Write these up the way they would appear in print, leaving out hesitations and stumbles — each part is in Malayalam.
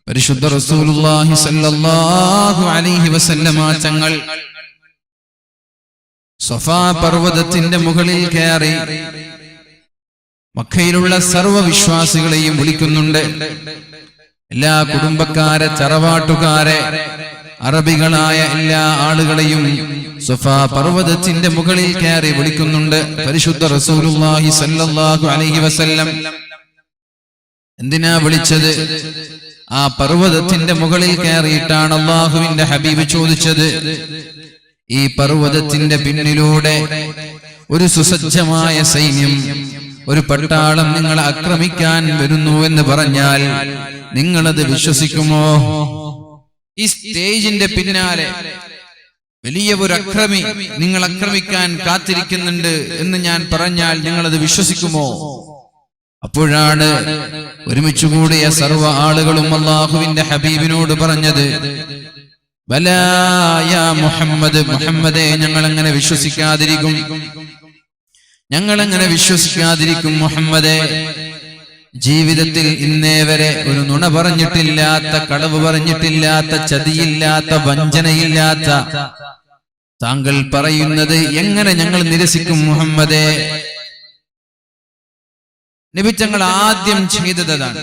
പരിശുദ്ധ റസൂലുള്ളാഹി സ്വല്ലല്ലാഹു അലൈഹി വസല്ലമ തങ്ങൾ സഫാ പർവതത്തിന്റെ മുകളിൽ കയറി മക്കയിലുള്ള സർവ്വ വിശ്വാസികളെയും വിളിക്കുന്നുണ്ട്. എല്ലാ കുടുംബക്കാരെ, തറവാട്ടുകാരെ, അറബികളായ എല്ലാ ആളുകളെയും സഫാ പർവതത്തിന്റെ മുകളിൽ കയറി വിളിക്കുന്നുണ്ട് പരിശുദ്ധ റസൂലുള്ളാഹി സ്വല്ലല്ലാഹു അലൈഹി വസല്ലം. എന്തിനാ വിളിച്ചത്? ആ പർവതത്തിന്റെ മുകളിൽ കയറിയിട്ടാണ് അല്ലാഹുവിന്റെ ഹബീബ് ചോദിച്ചത്, ഈ പർവതത്തിന്റെ പിന്നിലൂടെ ഒരു സുസജ്ജമായ സൈന്യം, ഒരു പട്ടാളം നിങ്ങളെ ആക്രമിക്കാൻ വരുന്നു എന്ന് പറഞ്ഞാൽ നിങ്ങളത് വിശ്വസിക്കുമോ? ഈ സ്റ്റേജിന്റെ പിന്നാലെ വലിയ ഒരു അക്രമി നിങ്ങൾ ആക്രമിക്കാൻ കാത്തിരിക്കുന്നുണ്ട് എന്ന് ഞാൻ പറഞ്ഞാൽ നിങ്ങളത് വിശ്വസിക്കുമോ? അപ്പോഴാണ് ഒരുമിച്ച് കൂടിയ സർവ്വ ആളുകളും അല്ലാഹുവിന്റെ ഹബീബിനോട് പറഞ്ഞത്, ബലാ യാ മുഹമ്മദ്, മുഹമ്മദേ, ഞങ്ങളെങ്ങനെ വിശ്വസിക്കാതിരിക്കും, ഞങ്ങളെങ്ങനെ വിശ്വസിക്കാതിരിക്കും മുഹമ്മദേ. ജീവിതത്തിൽ ഇന്നേ വരെ ഒരു നുണ പറഞ്ഞിട്ടില്ലാത്ത, കളവ് പറഞ്ഞിട്ടില്ലാത്ത, ചതിയില്ലാത്ത, വഞ്ചനയില്ലാത്ത താങ്കൾ പറയുന്നത് എങ്ങനെ ഞങ്ങൾ നിരസിക്കും മുഹമ്മദേ? നബി തങ്ങൾ ആദ്യം ചെയ്തതാണ്,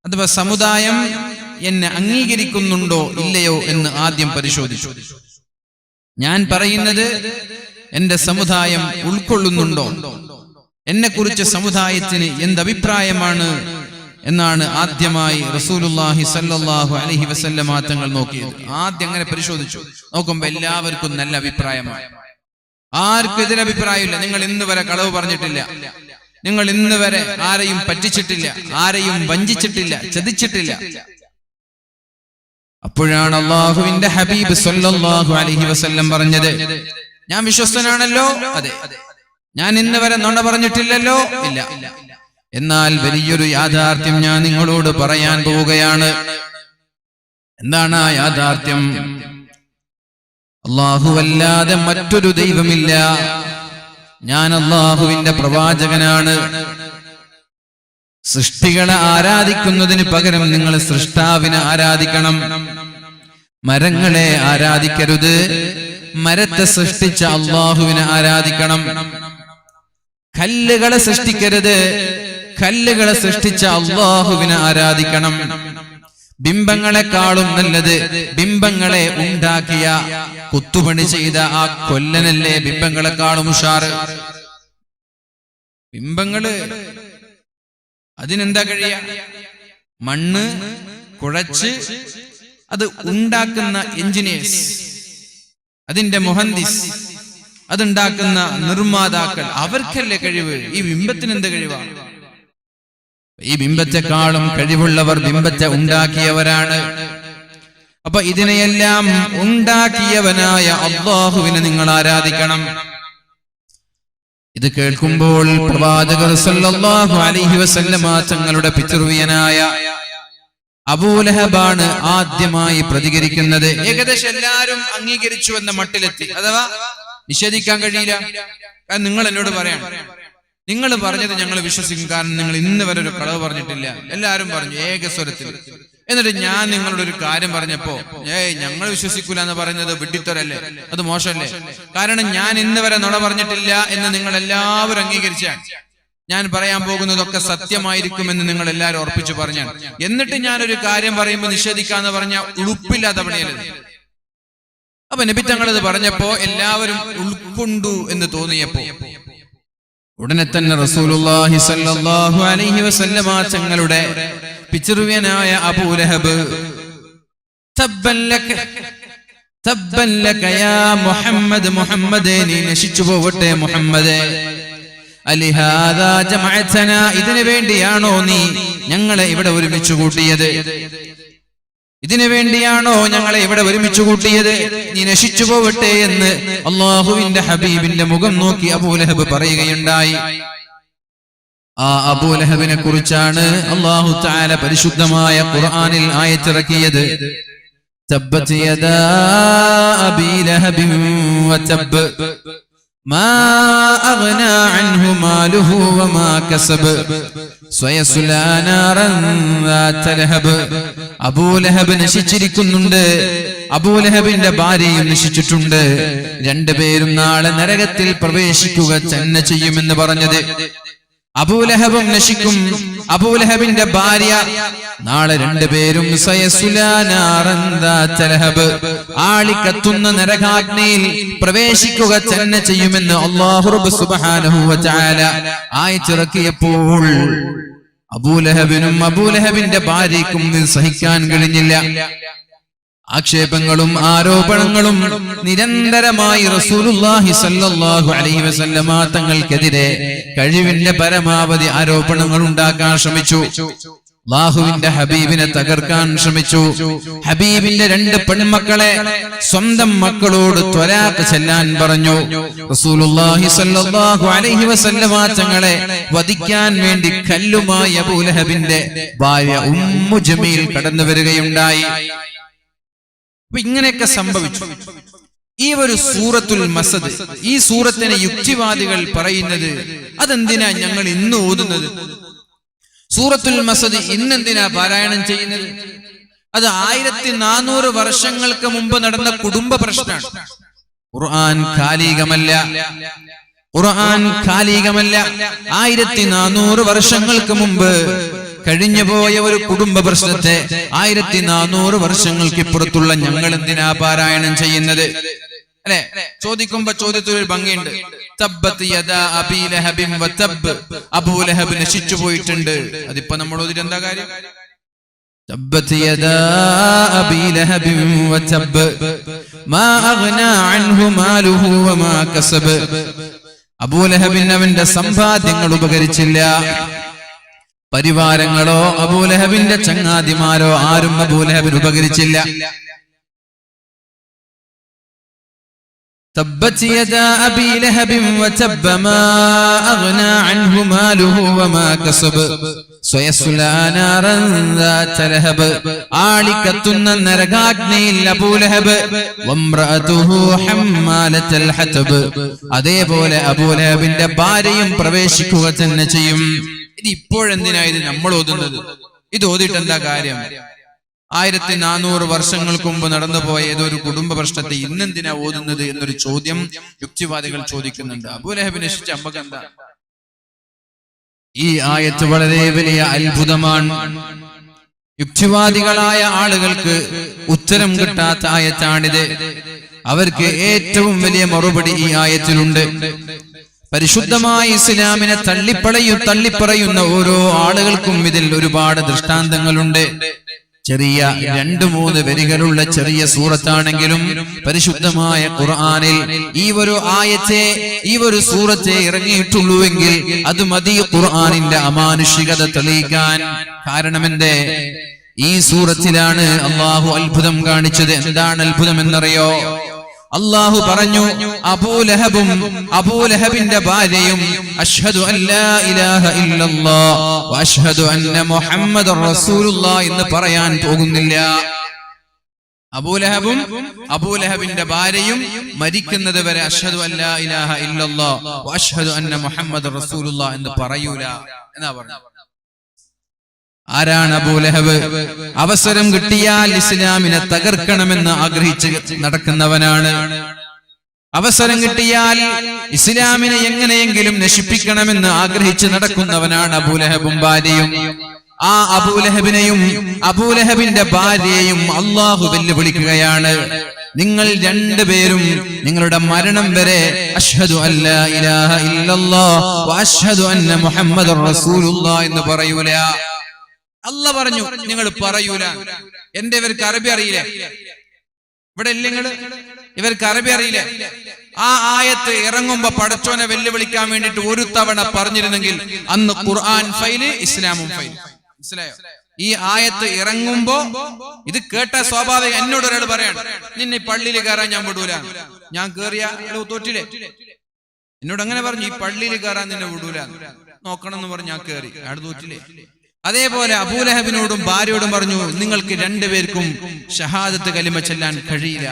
അഥവാ സമുദായം എന്നെ അംഗീകരിക്കുന്നുണ്ടോ ഇല്ലയോ എന്ന് ആദ്യം പരിശോധിച്ചു. ഞാൻ പറയുന്നത് എന്റെ സമുദായം ഉൾക്കൊള്ളുന്നുണ്ടോ, എന്നെ കുറിച്ച് സമുദായത്തിന് എന്തഭിപ്രായമാണ് എന്നാണ് ആദ്യമായി റസൂലുള്ളാഹി സ്വല്ലല്ലാഹു അലൈഹി വസല്ലമ തങ്ങൾ നോക്കിയത്. ആദ്യം അങ്ങനെ പരിശോധിച്ചു. നോക്കുമ്പോ എല്ലാവർക്കും നല്ല അഭിപ്രായമാണ്, ആർക്കും എതിരഭിപ്രായമില്ല. നിങ്ങൾ ഇന്ന് വരെ കളവ് പറഞ്ഞിട്ടില്ല, നിങ്ങൾ ഇന്ന് വരെ ആരെയും പറ്റിച്ചിട്ടില്ല, ആരെയും വഞ്ചിച്ചിട്ടില്ല, ചതിച്ചിട്ടില്ല. അപ്പോഴാണ് അല്ലാഹുവിന്റെ ഹബീബ് സ്വല്ലല്ലാഹു അലൈഹി വസല്ലം പറഞ്ഞത്, ഞാൻ വിശ്വസ്തനാണല്ലോ, അതെ. ഞാൻ ഇന്ന് വരെ നുണ പറഞ്ഞിട്ടില്ലല്ലോ, ഇല്ല. എന്നാൽ വലിയൊരു യാഥാർത്ഥ്യം ഞാൻ നിങ്ങളോട് പറയാൻ പോവുകയാണ്. എന്താണ് ആ യാഥാർത്ഥ്യം? അല്ലാഹുവല്ലാതെ മറ്റൊരു ദൈവമില്ല. ഞാൻ അല്ലാഹുവിന്റെ പ്രവാചകനാണ്. സൃഷ്ടികളെ ആരാധിക്കുന്നതിന് പകരം നിങ്ങൾ സൃഷ്ടാവിനെ ആരാധിക്കണം. മരങ്ങളെ ആരാധിക്കരുത്, മരത്തെ സൃഷ്ടിച്ച അല്ലാഹുവിനെ ആരാധിക്കണം. കല്ലുകളെ സൃഷ്ടിക്കരുത്, കല്ലുകളെ സൃഷ്ടിച്ച അല്ലാഹുവിനെ ആരാധിക്കണം. ബിംബങ്ങളെക്കാളും നല്ലത് ബിംബങ്ങളെ ഉണ്ടാക്കിയ, കുത്തുപണി ചെയ്ത ആ കൊല്ലനല്ലേ ബിംബങ്ങളെക്കാളും ഉഷാറ്. ബിംബങ്ങള് അതിനെന്താ കഴിയ? മണ്ണ് കുഴച്ച് അത് ഉണ്ടാക്കുന്ന എഞ്ചിനീയേഴ്സ്, അതിന്റെ മുഹന്ദിസ്, അതുണ്ടാക്കുന്ന നിർമ്മാതാക്കൾ, അവർക്കല്ലേ കഴിവ്. ഈ ബിംബത്തിന് എന്ത് കഴിവാണ്? ഈ ബിംബത്തെക്കാളും കഴിവുള്ളവർ ബിംബത്തെ ഉണ്ടാക്കിയവരാണ്. അപ്പൊ ഇതിനെയെല്ലാം ഉണ്ടാക്കിയവനായ അല്ലാഹുവിനെ നിങ്ങൾ ആരാധിക്കണം. ഇത് കേൾക്കുമ്പോൾ പ്രവാചകർ സല്ലല്ലാഹു അലൈഹി വസല്ലമ തങ്ങളുടെ പിതൃവ്യനായ അബൂലഹബാണ് ആദ്യമായി പ്രതികരിക്കുന്നത്. ഏകദേശം എല്ലാവരും അംഗീകരിച്ചു എന്ന മട്ടിലെത്തി, അഥവാ നിഷേധിക്കാൻ കഴിയില്ല. കാരണം നിങ്ങൾ എന്നോട് പറയാണ്, നിങ്ങൾ പറഞ്ഞത് ഞങ്ങൾ വിശ്വസിക്കും, കാരണം നിങ്ങൾ ഇന്ന് വരെ ഒരു കളവ് പറഞ്ഞിട്ടില്ല. എല്ലാവരും പറഞ്ഞു ഏകസ്വരത്തിൽ. എന്നിട്ട് ഞാൻ നിങ്ങളോട് ഒരു കാര്യം പറഞ്ഞപ്പോ ഞങ്ങൾ വിശ്വസിക്കൂല എന്ന് പറയുന്നത് വിഡ്ഢിത്തരല്ലേ, അത് മോശമല്ലേ? കാരണം ഞാൻ ഇന്ന് വരെ നുണ പറഞ്ഞിട്ടില്ല എന്ന് നിങ്ങൾ എല്ലാവരും അംഗീകരിച്ചാണ്. ഞാൻ പറയാൻ പോകുന്നതൊക്കെ സത്യമായിരിക്കുമെന്ന് നിങ്ങൾ എല്ലാവരും ഉറപ്പിച്ചു പറഞ്ഞാൽ, എന്നിട്ട് ഞാനൊരു കാര്യം പറയുമ്പോൾ നിഷേധിക്കാന്ന് പറഞ്ഞ ഉളുപ്പില്ലാത്ത പണിയല്ലേ. അപ്പൊ നബി തങ്ങളത് പറഞ്ഞപ്പോ എല്ലാവരും ഉൾക്കൊണ്ടു എന്ന് തോന്നിയപ്പോ ഉടനെ തന്നെ റസൂലുള്ളാഹി സ്വല്ലല്ലാഹു അലൈഹി വസല്ലമ തങ്ങളുടെ പിതൃവ്യനായ അബൂലഹബ്, തബ്ബൻ ലക യാ മുഹമ്മദ്, മുഹമ്മദേ നീ നശിച്ചു പോവട്ടെ മുഹമ്മദേ. അലിഹാദാ ജമഅതനാ, ഇതിനു വേണ്ടിയാണോ നീ ഞങ്ങളെ ഇവിടെ ഒരുമിച്ച് കൂട്ടിയത്? ഇതിനു വേണ്ടിയാണോ ഞങ്ങളെ ഇവിടെ ഒരുമിച്ച് കൂട്ടിയത്? നീ നശിച്ചു പോവട്ടെ എന്ന് അല്ലാഹുവിന്റെ ഹബീബിന്റെ മുഖം നോക്കി അബൂലഹബ് പറയുകയുണ്ടായി. ആ അബൂലഹബിനെ കുറിച്ചാണ് അല്ലാഹു തആല പരിശുദ്ധമായ ഖുർആനിൽ ആയത്തിറക്കിയത്. തബ്ബത് യദാ അബീ ലഹബിൻ വതബ്ബ്, മാ അഗ്നാ അൻഹു മാലുഹു വമാ കസബ് സയസ്ലാ നാറൻ ദാത ലഹബ്. അബൂലഹബ് നശിച്ചിരിക്കുന്നുണ്ട്, അബൂലഹബിന്റെ ഭാര്യയും നശിച്ചിട്ടുണ്ട്. രണ്ടുപേരും നാളെ നരകത്തിൽ പ്രവേശിക്കുക തന്നെ ചെയ്യുമെന്ന് പറഞ്ഞത്. അബൂലഹബും നശിക്കും, അബൂലഹബിന്റെ ഭാര്യ നാളെ രണ്ടുപേരും ആളിക്കത്തുന്ന നരകാഗ്നിയിൽ പ്രവേശിക്കുക തന്നെ ചെയ്യുമെന്ന് അല്ലാഹു റബ്ബ് സുബ്ഹാനഹു വ തആല ആയത്തിറക്കിയപ്പോൾ അബൂലഹബിനും അബൂലഹബിന്റെ ഭാര്യയ്ക്കും ഇത് സഹിക്കാൻ കഴിഞ്ഞില്ല. ആക്ഷേപങ്ങളും ആരോപണങ്ങളും നിരന്തരമായി റസൂലുള്ളാഹി സ്വല്ലല്ലാഹു അലൈഹി വസല്ലമ തങ്ങൾക്കെതിരെ കഴിവിന്റെ പരമാവധി ആരോപണങ്ങൾ ഉണ്ടാക്കാൻ ശ്രമിച്ചു. അല്ലാഹുവിന്റെ ഹബീബിനെ തകർക്കാൻ ശ്രമിച്ചു. ഹബീബിന്റെ രണ്ട് പെൺമക്കളെ സ്വന്തം മക്കളോട് ത്വലാഖ് ചെല്ലാൻ പറഞ്ഞു. റസൂലുള്ളാഹി സ്വല്ലല്ലാഹു അലൈഹി വസല്ലമ തങ്ങളെ വധിക്കാൻ വേണ്ടി കല്ലുമായി അബൂലഹബിന്റെ ഭാര്യ ഉമ്മു ജമീൽ കടന്നു വരികയുണ്ടായി. ഇങ്ങനെയൊക്കെ സംഭവിച്ചു. ഈ ഒരു സൂറത്തുൽ മസദ്, ഈ സൂറത്തിനെ യുക്തിവാദികൾ പറയുന്നത് അതെന്തിനാ ഞങ്ങൾ ഇന്ന് ഓതുന്നത്? സൂറത്തുൽ മസദ് ഇന്നെന്തിനാ പാരായണം ചെയ്യുന്നത്? അത് 1400 വർഷങ്ങൾക്ക് മുമ്പ് നടന്ന കുടുംബ പ്രശ്നമാണ്. ഖുർആൻ കാലികമല്ല, ഖുർആൻ കാലികമല്ല. 1400 വർഷങ്ങൾക്ക് മുമ്പ് കഴിഞ്ഞുപോയ ഒരു കുടുംബ പ്രശ്നത്തെ 1400 വർഷങ്ങൾക്ക് ഇപ്പുറത്തുള്ള ഞങ്ങൾ എന്തിനാ പാരായണം ചെയ്യുന്നത്? അല്ലെ, ചോദിക്കുമ്പോ ചോദ്യത്തിൽ ഒരു ഭംഗിയുണ്ട്. തബ്ബത് യദാ അബീ ലഹബിൻ വതബ്, അബൂലഹബ് നശിച്ചു പോയിട്ടുണ്ട്. അതിപ്പോ നമ്മൾ ഓതിട്ട് എന്താ കാര്യം? തബ്ബത് യദാ അബീ ലഹബിൻ വതബ് മാ അഗ്നാ അൻഹു മാലുഹു വമാ കസബ്. അബൂലഹബിന് അവന്റെ സമ്പാദ്യങ്ങൾ ഉപകരിച്ചില്ല, പരിവാരങ്ങളോ അബൂലഹബിന്റെ ചങ്ങാതിമാരോ ആരും അബൂലഹബിന് ഉപകരിച്ചില്ല. തബ്ബത് യദാ അബീ ലഹബിൻ വതബ മാ അഗ്നാ അൻഹു മാലുഹു വമാ കസബ് സയസ്ലാ നാറൻ ദാത ലഹബ്. ആളിക്കത്തുന്ന നരകാഗ്നിയിൽ അബൂലഹബ് വംറഅതുഹു ഹമ്മാലത്തുൽ ഹതബ്. അതേപോലെ അബൂലഹബിന്റെ ഭാര്യയും പ്രവേശിക്കുക തന്നെ ചെയ്യും. ഇത് ഇപ്പോഴെന്തിനാ ഇത് നമ്മൾ ഓതുന്നത്? ഇത് ഓതിട്ട് എന്താ കാര്യം? 1400 വർഷങ്ങൾക്ക് മുമ്പ് നടന്നുപോയ ഏതൊരു കുടുംബ പ്രശ്നത്തെ ഇന്നെന്തിനാ ഓതുന്നത് എന്നൊരു ചോദ്യം യുക്തിവാദികൾ ചോദിക്കുന്നുണ്ട്. അബൂലഹബ് നശിച്ച അമ്മക്ക് എന്താ? ഈ ആയത്ത് വളരെ വലിയ അത്ഭുതമാണ്. യുക്തിവാദികളായ ആളുകൾക്ക് ഉത്തരം കിട്ടാത്ത ആയത്താണിത്. അവർക്ക് ഏറ്റവും വലിയ മറുപടി ഈ ആയത്തിലുണ്ട്. പരിശുദ്ധമായ ഇസ്ലാമിനെ തള്ളിപ്പറയുന്ന ഓരോ ആളുകൾക്കും ഇതിൽ ഒരുപാട് ദൃഷ്ടാന്തങ്ങളുണ്ട്. ചെറിയ 2-3 വരികളുള്ള ചെറിയ സൂറത്താണെങ്കിലും പരിശുദ്ധമായ ഖുർആനിൽ ഈ ഒരു ആയത്തെ, ഈ ഒരു സൂറത്തെ ഇറങ്ങിയിട്ടുള്ളൂവെങ്കിൽ അത് മതി ഖുർആനിന്റെ അമാനുഷികത തെളിയിക്കാൻ. കാരണമെന്തേ? ഈ സൂറത്തിലാണ് അള്ളാഹു അത്ഭുതം കാണിച്ചത്. എന്താണ് അത്ഭുതം എന്നറിയോ? അല്ലാഹു പറഞ്ഞു, അബൂലഹബും അബൂലഹബിന്റെ ഭാര്യയും അഷ്ഹദു അല്ലാ ഇലാഹ ഇല്ലല്ലാഹ് വ അഷ്ഹദു അന്ന മുഹമ്മദർ റസൂലുള്ളാഹ് എന്ന് പറയാൻ പോകുന്നില്ല. അബൂലഹബും അബൂലഹബിന്റെ ഭാര്യയും മരിക്കുന്നത് വരെ അഷ്ഹദു അല്ലാ ഇലാഹ ഇല്ലല്ലാഹ് വ അഷ്ഹദു അന്ന മുഹമ്മദർ റസൂലുള്ളാഹ് എന്ന് പറയൂല എന്നാ പറഞ്ഞു. ആരാണ് അബൂലഹബ്? അവസരം കിട്ടിയാൽ ഇസ്ലാമിനെ തകർക്കണമെന്ന് ആഗ്രഹിച്ച് നടക്കുന്നവനാണ്. അവസരം കിട്ടിയാൽ ഇസ്ലാമിനെ എങ്ങനെയെങ്കിലും നശിപ്പിക്കണമെന്ന് ആഗ്രഹിച്ച് നടക്കുന്നവനാണ് അബൂലഹബും ഭാര്യയും. ആ അബൂലഹബിനെയും അബൂലഹബിന്റെ ഭാര്യയെയും അല്ലാഹു വെല്ലുവിളിക്കുകയാണ്. നിങ്ങൾ രണ്ടുപേരും നിങ്ങളുടെ മരണം വരെ അഷ്ഹദു അല്ലാ ഇലാഹ ഇല്ലല്ലാഹ് വ അഷ്ഹദു അന്ന മുഹമ്മദർ റസൂലുള്ളാഹ് എന്ന് പറയൂല. അല്ലാഹ് പറഞ്ഞു, നിങ്ങൾ പറയൂല. എന്റെ ഇവർക്ക് അറബി അറിയില്ലേ? ഇവിടെ ഇല്ലെങ്കിൽ ഇവർക്ക് അറബി അറിയില്ലേ? ആ ആയത്ത് ഇറങ്ങുമ്പോ പടച്ചോനെ വെല്ലുവിളിക്കാൻ വേണ്ടിട്ട് ഒരു തവണ പറഞ്ഞിരുന്നെങ്കിൽ അന്ന് ഖുർആൻ ഫൈല്, ഇസ്ലാമും ഫൈല്. മനസ്സിലായോ? ഈ ആയത്ത് ഇറങ്ങുമ്പോ ഇത് കേട്ട സ്വാഭാവികം. എന്നോട് ഒരാൾ പറയാണ്, നിന്നെ പള്ളിയിൽ കയറാൻ ഞാൻ വിടൂല. ഞാൻ കേറിയ തോറ്റില്ലേ? എന്നോട് അങ്ങനെ പറഞ്ഞു, ഈ പള്ളിയിൽ കയറാൻ നിന്നെ വിടൂല, നോക്കണം എന്ന് പറഞ്ഞു. ഞാൻ കേറി, അയാൾ തോറ്റില്ലേ? അതേപോലെ അബൂലഹബിനോടും ഭാര്യയോടും പറഞ്ഞു, നിങ്ങൾക്ക് രണ്ടുപേർക്കും ഷഹാദത്ത് കലിമ ചൊല്ലാൻ കഴിയില്ല.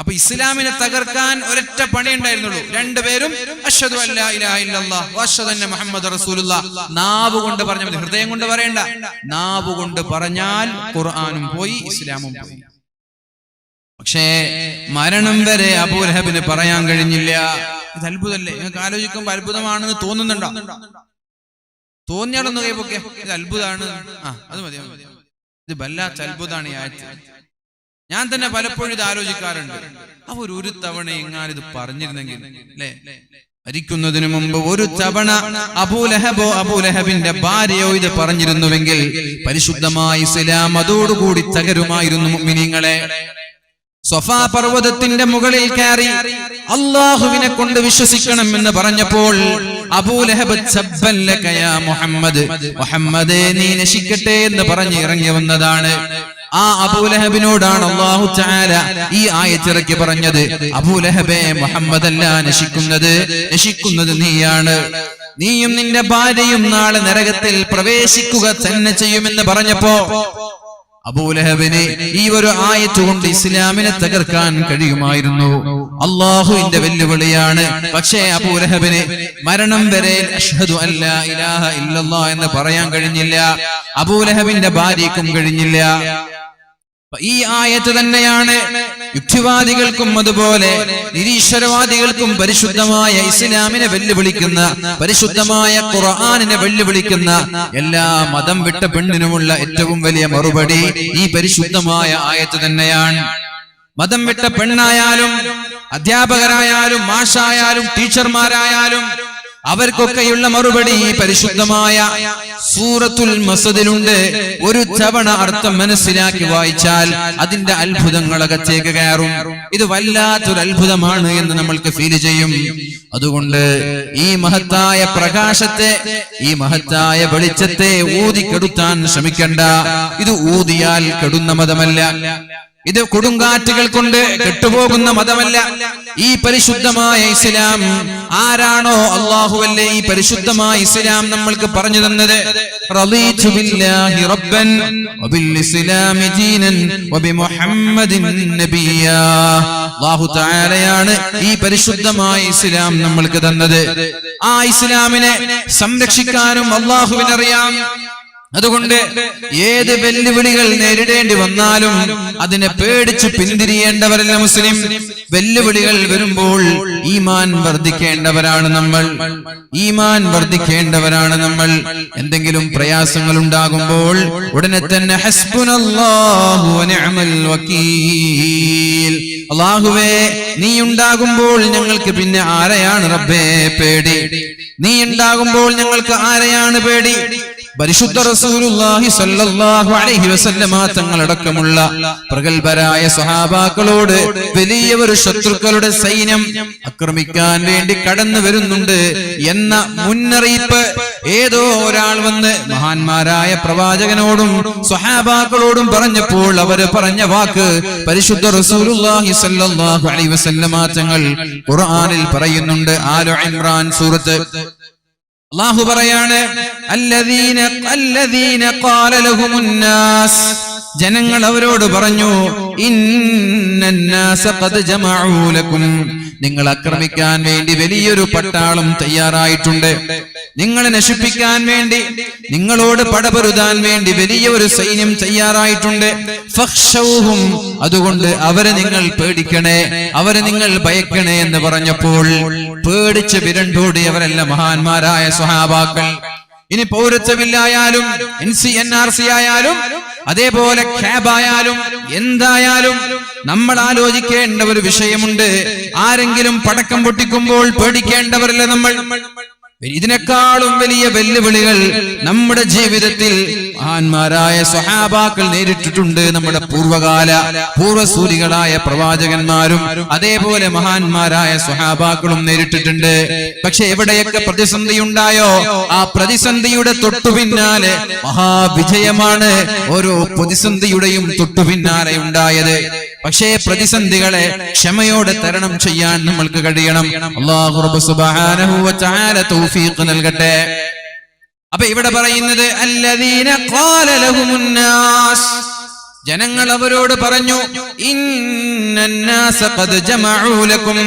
അപ്പൊ ഇസ്ലാമിനെ തകർക്കാൻ ഒരൊറ്റ പണി ഉണ്ടായിരുന്നുള്ളൂ. രണ്ടുപേരും അശ്ഹദു അല്ലാ ഇലാഹ ഇല്ലല്ലാഹ് വ അശ്ഹദു അന്ന മുഹമ്മദ് റസൂലുള്ളാഹ്. നാവ് കൊണ്ട് പറഞ്ഞാൽ മതി, ഹൃദയം കൊണ്ട് പറയണ്ട. നാവ് കൊണ്ട് പറഞ്ഞാൽ ഖുർആനും പോയി, ഇസ്ലാമും പോയി. പക്ഷേ മരണം വരെ അബൂ ലഹബിന് പറയാൻ കഴിഞ്ഞില്ല. ഇത് അത്ഭുതമല്ലേ? നിങ്ങൾക്ക് ആലോചിക്കുമ്പോൾ അത്ഭുതമാണെന്ന് തോന്നുന്നുണ്ടോ? തോന്നിയാലൊന്ന് കൈപ്പൊക്കെ ഇത് അത്ഭുതമാണ്. അത് മതി. ഇത് വല്ലാത്ത അത്ഭുതമാണ് ഈ ആയത്ത്. ഞാൻ തന്നെ പലപ്പോഴും ഇത് ആലോചിക്കാറുണ്ട്. ഒരു തവണ എങ്ങാനും ഇത് പറഞ്ഞിരുന്നെങ്കിൽ അല്ലേ, മരിക്കുന്നതിന് മുമ്പ് ഒരു തവണ അബൂ ലഹബിന്റെ ഭാര്യയോ ഇത് പറഞ്ഞിരുന്നുവെങ്കിൽ പരിശുദ്ധമായ ഇസ്ലാം അതോടുകൂടി തകരുമായിരുന്നു. മുഅ്മിനീങ്ങളെ, സ്വഫാ പർവ്വതത്തിന്റെ മുകളിൽ കയറി അല്ലാഹുവിനെ കൊണ്ട് വിശ്വസിക്കണം എന്ന് പറഞ്ഞപ്പോൾ അബൂ ലഹബ് സബ്ബൻ ലക യാ മുഹമ്മദ്, മുഹമ്മദേ നീ നശിക്കട്ടെ എന്ന് പറഞ്ഞ് ഇറങ്ങി വന്നതാണ്. ആ അബൂ ലഹബിനോടാണ് അല്ലാഹു തആല ഈ ആയത്ത് ഇറക്കി പറഞ്ഞത്, അബൂ ലഹബേ, മുഹമ്മദ് അല്ല നശിക്കുന്നത് നീയാണ്. നീയും നിന്റെ ഭാര്യയും നാളെ നരകത്തിൽ പ്രവേശിക്കുക തന്നെ ചെയ്യുമെന്ന് പറഞ്ഞപ്പോ അബൂ ലഹബിന് ഈ ഒരു ആയത്ത് കൊണ്ട് ഇസ്ലാമിനെ തകർക്കാൻ കഴിയുമായിരുന്നു. അല്ലാഹുവിന്റെ വെല്ലുവിളിയാണ്. പക്ഷേ അബൂ ലഹബിന് മരണം വരെ അശ്ഹദു അല്ലാ ഇലാഹ ഇല്ലല്ലാഹ് എന്ന് പറയാൻ കഴിഞ്ഞില്ല. അബൂ ലഹബിന്റെ ഭാര്യയ്ക്കും കഴിഞ്ഞില്ല. ഈ ആയത്ത് തന്നെയാണ് യുക്തിവാദികൾക്കും അതുപോലെ നിരീശ്വരവാദികൾക്കും പരിശുദ്ധമായ ഇസ്ലാമിനെ വെല്ലുവിളിക്കുന്ന, പരിശുദ്ധമായ ഖുർആനിനെ വെല്ലുവിളിക്കുന്ന എല്ലാ മതം വിട്ട പെണ്ണിനുമുള്ള ഏറ്റവും വലിയ മറുപടി ഈ പരിശുദ്ധമായ ആയത്ത് തന്നെയാണ്. മതം വിട്ട പെണ്ണായാലും അധ്യാപകരായാലും മാഷായാലും ടീച്ചർമാരായാലും അവർക്കൊക്കെയുള്ള മറുപടി ഈ പരിശുദ്ധമായ സൂറത്തുൽ മസദിലുണ്ട്. ഒരു തവണ അർത്ഥം മനസ്സിലാക്കി വായിച്ചാൽ അതിന്റെ അത്ഭുതങ്ങളകത്തേക്ക് കയറും. ഇത് വല്ലാത്തൊരു അത്ഭുതമാണ് എന്ന് നമ്മൾക്ക് ഫീൽ ചെയ്യും. അതുകൊണ്ട് ഈ മഹത്തായ പ്രകാശത്തെ, ഈ മഹത്തായ വെളിച്ചത്തെ ഊതിക്കെടുത്താൻ ശ്രമിക്കണ്ട. ഇത് ഊതിയാൽ കെടുന്ന മതമല്ല. ഇത് കൊടുങ്കാറ്റുകൾ കൊണ്ട് കെട്ടുപോകുന്ന മതമല്ല. ഈ പരിശുദ്ധമായ ഇസ്ലാം ആരാണോ അല്ലാഹുവല്ലേ ഈ പരിശുദ്ധമായ ഇസ്ലാം നമ്മൾക്ക് പറഞ്ഞു തന്നത്. റളീതു ബില്ലാഹി റബ്ബൻ വബിൽ ഇസ്ലാമി ദീനൻ വബിമുഹമ്മദിൻ നബിയ്യാ. അല്ലാഹു തആലയാണ് ഈ പരിശുദ്ധമായ ഇസ്ലാം നമ്മൾക്ക് തന്നത്. ആ ഇസ്ലാമിനെ സംരക്ഷിക്കാനും അല്ലാഹുവിനറിയാം. അതുകൊണ്ട് ഏത് വെല്ലുവിളികൾ നേരിടേണ്ടി വന്നാലും അതിനെ പേടിച്ച് പിന്തിരിയേണ്ടവരല്ല മുസ്ലിം. വെല്ലുവിളികൾ വരുമ്പോൾ ഈമാൻ വർദ്ധിക്കേണ്ടവരാണ് നമ്മൾ. എന്തെങ്കിലും പ്രയാസങ്ങൾ ഉണ്ടാകുമ്പോൾ ഉടനെ തന്നെ ഹസ്ബുനല്ലാഹു വനിഅമൽ വകീൽ, അല്ലാഹുവേ നീ ഉണ്ടാകുമ്പോൾ ഞങ്ങൾക്ക് പിന്നെ ആരെയാണ് റബ്ബേ പേടി? നീ ഉണ്ടാകുമ്പോൾ ഞങ്ങൾക്ക് ആരെയാണ് പേടി? പരിശുദ്ധ റസൂലുള്ളാഹി സ്വല്ലല്ലാഹു അലൈഹി വസല്ലമ തങ്ങളടക്കമുള്ള പ്രഗൽഭരായ സ്വഹാബാക്കളോട് വലിയ ഒരു ശത്രുക്കളുടെ സൈന്യം ആക്രമിക്കാൻ വേണ്ടി കടന്നു വരുന്നുണ്ട് എന്ന മുന്നറിയിപ്പ് ഏതോ ഒരാൾ വന്ന് മഹാന്മാരായ പ്രവാചകനോടും സ്വഹാബാക്കളോടും പറഞ്ഞപ്പോൾ അവര് പറഞ്ഞ വാക്ക് പരിശുദ്ധ റസൂലുള്ളാഹി സ്വല്ലല്ലാഹു അലൈഹി വസല്ലമ തങ്ങൾ ഖുർആനിൽ പറയുന്നുണ്ട്. ആലു ഇംറാൻ സൂറത്ത്. അല്ലാഹു പറയാണ്, അല്ലദീന ഖാല ലഹുമുൻ നാസ്, ജനങ്ങൾ അവരോട് പറഞ്ഞു, ഇന്നന്നാസ ഖദ് ജമഉ ലക്കും, നിങ്ങൾ ആക്രമിക്കാൻ വേണ്ടി വലിയൊരു പട്ടാളം തയ്യാറായിട്ടുണ്ട്. നിങ്ങളെ നശിപ്പിക്കാൻ വേണ്ടി, നിങ്ങളോട് പടപൊരുതാൻ വേണ്ടി വലിയ ഒരു സൈന്യം തയ്യാറായിട്ടുണ്ട്. ഫഖ്ശൗഹും, അതുകൊണ്ട് അവരെ നിങ്ങൾ പേടിക്കണേ, അവരെ നിങ്ങൾ ഭയക്കണേ എന്ന് പറഞ്ഞപ്പോൾ പേടിച്ച് വിരണ്ടോടിയവരല്ല മഹാന്മാരായ സ്വഹാബാക്കൾ. ഇനി പൗരത്വമില്ലായാലും NC/NRC ആയാലും അതേപോലെ ഖാബായാലും എന്തായാലും നമ്മൾ ആലോചിക്കേണ്ട ഒരു വിഷയമുണ്ട്. ആരെങ്കിലും പടക്കം പൊട്ടിക്കുമ്പോൾ പേടിക്കേണ്ടവരല്ല നമ്മൾ. ഇതിനേക്കാളും വലിയ വെല്ലുവിളികൾ നമ്മുടെ ജീവിതത്തിൽ മഹാന്മാരായ സ്വഹാബാക്കൾ നേരിട്ടിട്ടുണ്ട്. നമ്മുടെ പൂർവസൂരികളായ പ്രവാചകന്മാരും അതേപോലെ മഹാന്മാരായ സ്വഹാബാക്കളും നേരിട്ടിട്ടുണ്ട്. പക്ഷെ എവിടെയൊക്കെ പ്രതിസന്ധി ഉണ്ടായോ ആ പ്രതിസന്ധിയുടെ തൊട്ടുപിന്നാലെ മഹാവിജയമാണ് ഓരോ പ്രതിസന്ധിയുടെയും തൊട്ടുപിന്നാലെ ഉണ്ടായത്. പക്ഷേ പ്രതിസന്ധികളെ ക്ഷമയോടെ തരണം ചെയ്യാൻ നമ്മൾക്ക് കഴിയണം. അല്ലാഹു റബ്ബ് സുബ്ഹാനഹു വ തആല തൗഫീഖ് നൽകട്ടെ. അപ്പൊ ഇവിടെ പറയുന്നത് അല്ലദീന ഖാല ലഹുമുൻ നാസ്, ജനങ്ങൾ അവരോട് പറഞ്ഞു, ഇന്നന്നാസ ഖദ് ജമഉ ലക്കും,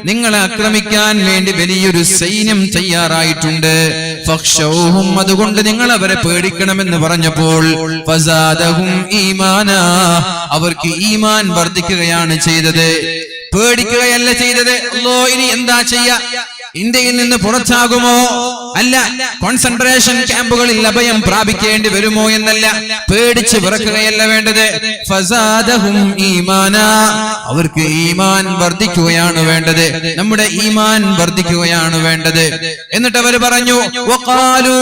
നിങ്ങളെ ആക്രമിക്കാൻ വേണ്ടി വലിയൊരു സൈന്യം തയ്യാറായിട്ടുണ്ട്. ഫഖ്ശൗഹും, അതുകൊണ്ട് നിങ്ങൾ അവരെ പേടിക്കണമെന്ന് പറഞ്ഞപ്പോൾ ഫസാദഹും ഈമാനാ, അവർക്ക് ഈമാൻ വർദ്ധിക്കുകയാണ് ചെയ്തത്. പേടിക്കുകയല്ല ചെയ്തത്. അല്ലോ ഇനി എന്താ ചെയ്യാ? ഇന്ത്യയിൽ നിന്ന് പുറത്താകുമോ? അല്ല. കോൺസെൻട്രേഷൻ ക്യാമ്പുകളിൽ അഭയം പ്രാപിക്കേണ്ടി വരുമോ എന്നല്ല, പേടിച്ച് വിറക്കുകയല്ല വേണ്ടത്. ഫസാദഹും ഈമാനാ, അവർക്ക് ഈമാൻ വർദ്ധിക്കുകയാണ് വേണ്ടത്. നമ്മുടെ ഈമാൻ വർദ്ധിക്കുകയാണ് വേണ്ടത്. എന്നിട്ട് അവർ പറഞ്ഞു, വഖാലൂ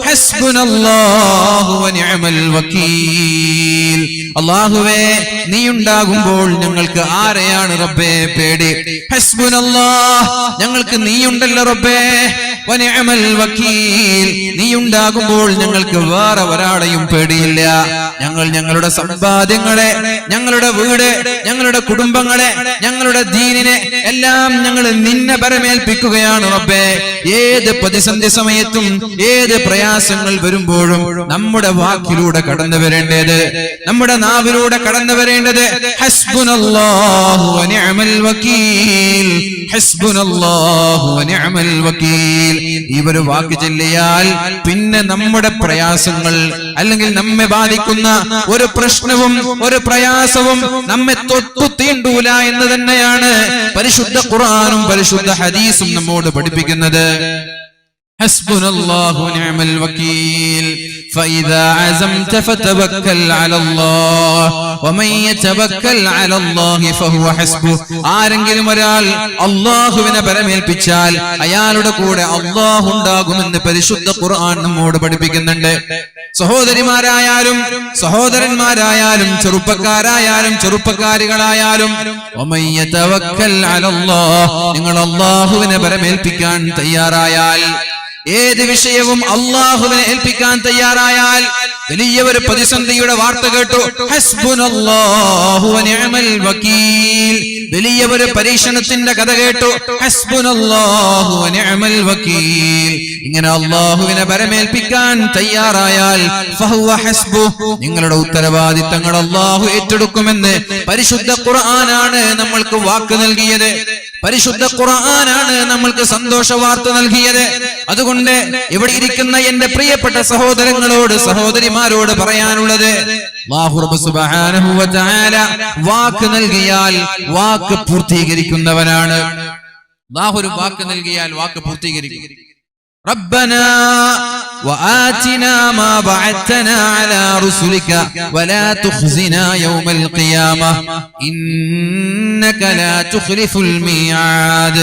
ഹസ്ബുനല്ലാഹു വനിഅമൽ വകീൽ, അല്ലാഹുവേ നീ ഉണ്ടാകുമ്പോൾ ഞങ്ങൾക്ക് ആരെയാണ് റബ്ബേ പേടി? ഹസ്ബുനല്ലാഹ്, ഞങ്ങൾക്ക് നീ ഉണ്ടല്ലോ റബ്ബേ, വനിഅമൽ വകീൽ, നീ ഉണ്ടാകുമ്പോൾ ഞങ്ങൾക്ക് വേറെ ഒരാളെയും പേടിയില്ല. ഞങ്ങൾ ഞങ്ങളുടെ സമ്പാദ്യങ്ങളെ, ഞങ്ങളുടെ വീട്, ഞങ്ങളുടെ കുടുംബങ്ങളെ, ഞങ്ങളുടെ ദീനിനെ എല്ലാം ഞങ്ങൾ നിന്നെ പരമേൽപ്പിക്കുകയാണ് റബ്ബേ. ഏത് പ്രതിസന്ധി സമയത്തും ഏത് പ്രയാസങ്ങൾ വരുമ്പോഴും നമ്മുടെ വാക്കിലൂടെ കടന്നു വരേണ്ടത്, നമ്മുടെ നാവിലൂടെ കടന്നു വരേണ്ടത് ഹസ്ബുനല്ലാഹു വനിഅമൽ വകീൽ, ഹസ്ബുനല്ലാഹു വനിഅമൽ വകീൽ. ഇവര് വാക്ക് ചൊല്ലിയാൽ പിന്നെ നമ്മുടെ പ്രയാസങ്ങൾ അല്ലെങ്കിൽ നമ്മെ ബാധിക്കുന്ന ഒരു പ്രശ്നവും ഒരു പ്രയാസവും നമ്മെ തൊട്ടു തീണ്ടൂല എന്ന് തന്നെയാണ് പരിശുദ്ധ ഖുർആനും പരിശുദ്ധ ഹദീസും നമ്മോട് പഠിപ്പിക്കുന്നത്. ഹസ്ബുനല്ലാഹു വനിഅമൽ വകീൽ ഫഇദാ അസംത ഫതവക്കൽ അലല്ലാഹ് വമൻ യതവക്കൽ അലല്ലാഹി ഫഹുവ ഹസ്ബു. ആരെങ്കിലും ഒരാൾ അല്ലാഹുവിനെ പരമേൽപ്പിച്ചാൽ അയാളുടെ കൂടെ അല്ലാഹു ഉണ്ടാകുമെന്ന് പരിശുദ്ധ ഖുർആൻ നമ്മോട് പഠിപ്പിക്കുന്നുണ്ട്. സഹോദരിമാരായാലും സഹോദരന്മാരായാലും ചെറുപ്പക്കാരായാലും ചെറുപ്പക്കാരികളായാലും വമൻ യതവക്കൽ അലല്ലാഹ്, നിങ്ങൾ അല്ലാഹുവിനെ പരമേൽപ്പിക്കാൻ തയ്യാറായാൽ, ഏത് വിഷയവും അല്ലാഹുവിനെ ഏൽപ്പിക്കാൻ തയ്യാറായാൽ, വലിയ ഒരു പ്രതിസന്ധിയുടെ വാർത്ത കേട്ടു, ഹസ്ബുനല്ലാഹു വനിഅമൽ വകീൽ, വലിയ ഒരു പരീക്ഷണത്തിന്റെ കഥ കേട്ടു, ഹസ്ബുനല്ലാഹു വനിഅമൽ വകീൽ, ഇങ്ങനെ അല്ലാഹുവിനെ പരമേൽപ്പിക്കാൻ തയ്യാറായാൽ ഫഹുവ ഹസ്ബു, നിങ്ങളുടെ ഉത്തരവാദിത്തങ്ങൾ അല്ലാഹു ഏറ്റെടുക്കുമെന്ന് പരിശുദ്ധ ഖുർആനാണ് നമ്മൾക്ക് വാക്ക് നൽകിയത്. പരിശുദ്ധ ഖുർആനാണ് നമ്മൾക്ക് സന്തോഷ വാർത്ത നൽകിയത്. അതുകൊണ്ട് ഇവിടെ ഇരിക്കുന്ന എന്റെ പ്രിയപ്പെട്ട സഹോദരങ്ങളോട് സഹോദരിമാരോട് പറയാനുള്ളത്, അല്ലാഹു റബ്ബ് സുബ്ഹാനഹു വ തആല വാക്ക് നൽകിയാൽ വാക്ക് പൂർത്തീകരിക്കുന്നവനാണ്. അല്ലാഹു ഒരു വാക്ക് നൽകിയാൽ വാക്ക് പൂർത്തീകരിക്കും. ربنا وآتنا ما بعثتنا على رسلك ولا تخزنا يوم القيامة إنك لا تخلف الميعاد.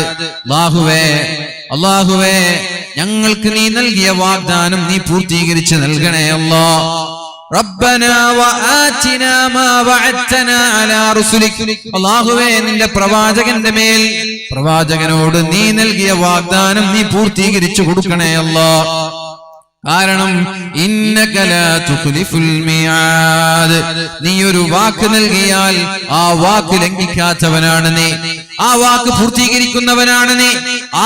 അല്ലാഹുവേ ഞങ്ങൾക്ക് നീ നൽകിയ വാഗ്ദാനം നീ പൂർത്തീകരിച്ച് നൽകണേ അല്ലാഹ്. റബ്ബനാ വആതിനാ മാ വഅദ്തനാ അലാ റുസുലിക്, അല്ലാഹുവേ നിന്റെ പ്രവാചകന്റെ മേൽ പ്രവാചകനോട് നീ നൽകിയ വാഗ്ദാനം നീ പൂർത്തീകരിച്ചു കൊടുക്കണേ അല്ലാഹ്. കാരണം ഇന്നക ലാ തുഖ്ലിഫുൽ മിആദ്, നീ ഒരു വാക്ക് നൽകിയാൽ ആ വാക്ക് ലംഘിക്കാത്തവനാണ് നീ, ആ വാക്ക് പൂർത്തീകരിക്കുന്നവനാണ് നീ.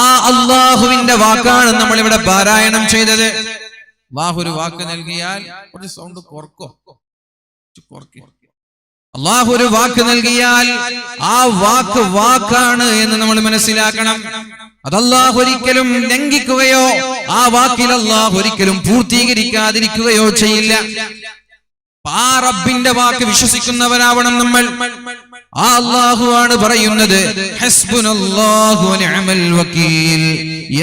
ആ അല്ലാഹുവിന്റെ വാക്കാണ് നമ്മൾ ഇവിടെ പാരായണം ചെയ്തത്. അല്ലാഹു ഒരു വാക്ക് നൽകിയാൽ ഒരു സൗണ്ട് കുറക്കോ, അല്ലാഹു ഒരു വാക്ക് നൽകിയാൽ ആ വാക്ക് വാക്കാണ് എന്ന് നമ്മൾ മനസ്സിലാക്കണം. അത് അല്ലാഹു ഒരിക്കലും ലംഘിക്കുകയോ ആ വാക്കിൽ അല്ലാഹു ഒരിക്കലും പൂർത്തീകരിക്കാതിരിക്കുകയോ ചെയ്യില്ല. ആ റബ്ബിന്റെ വാക്ക് വിശ്വസിക്കുന്നവരാവണം നമ്മൾ. ആ അല്ലാഹു ആണ് പറയുന്നത് ഹസ്ബുനല്ലാഹു വനിഅമൽ വകീൽ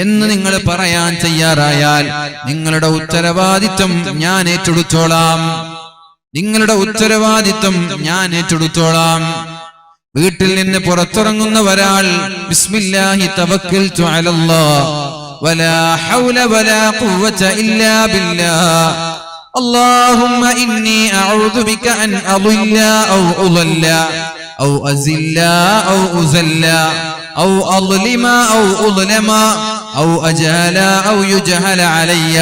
എന്ന് നിങ്ങൾ പറയാൻ തയ്യാറായാൽ നിങ്ങളുടെ ഉത്തരവാദിത്വം ഞാൻ ഏറ്റെടുത്തോളാം. നിങ്ങളുടെ ഉത്തരവാദിത്വം ഞാൻ ഏറ്റെടുത്തോളാം. വീട്ടിൽ നിന്ന് പുറത്തിറങ്ങുന്ന ഒരാൾ ബിസ്മില്ലാഹി തവക്കൽതു അലല്ലാഹ് വലാ ഹൗല വലാ ഖുവത ഇല്ലാ ബില്ലാഹ് اللهم إني أعوذ بك أن أضل أو أضل أو أزل أو أزل أو أظلم أو أظلم أو أجهل أو يجهل علي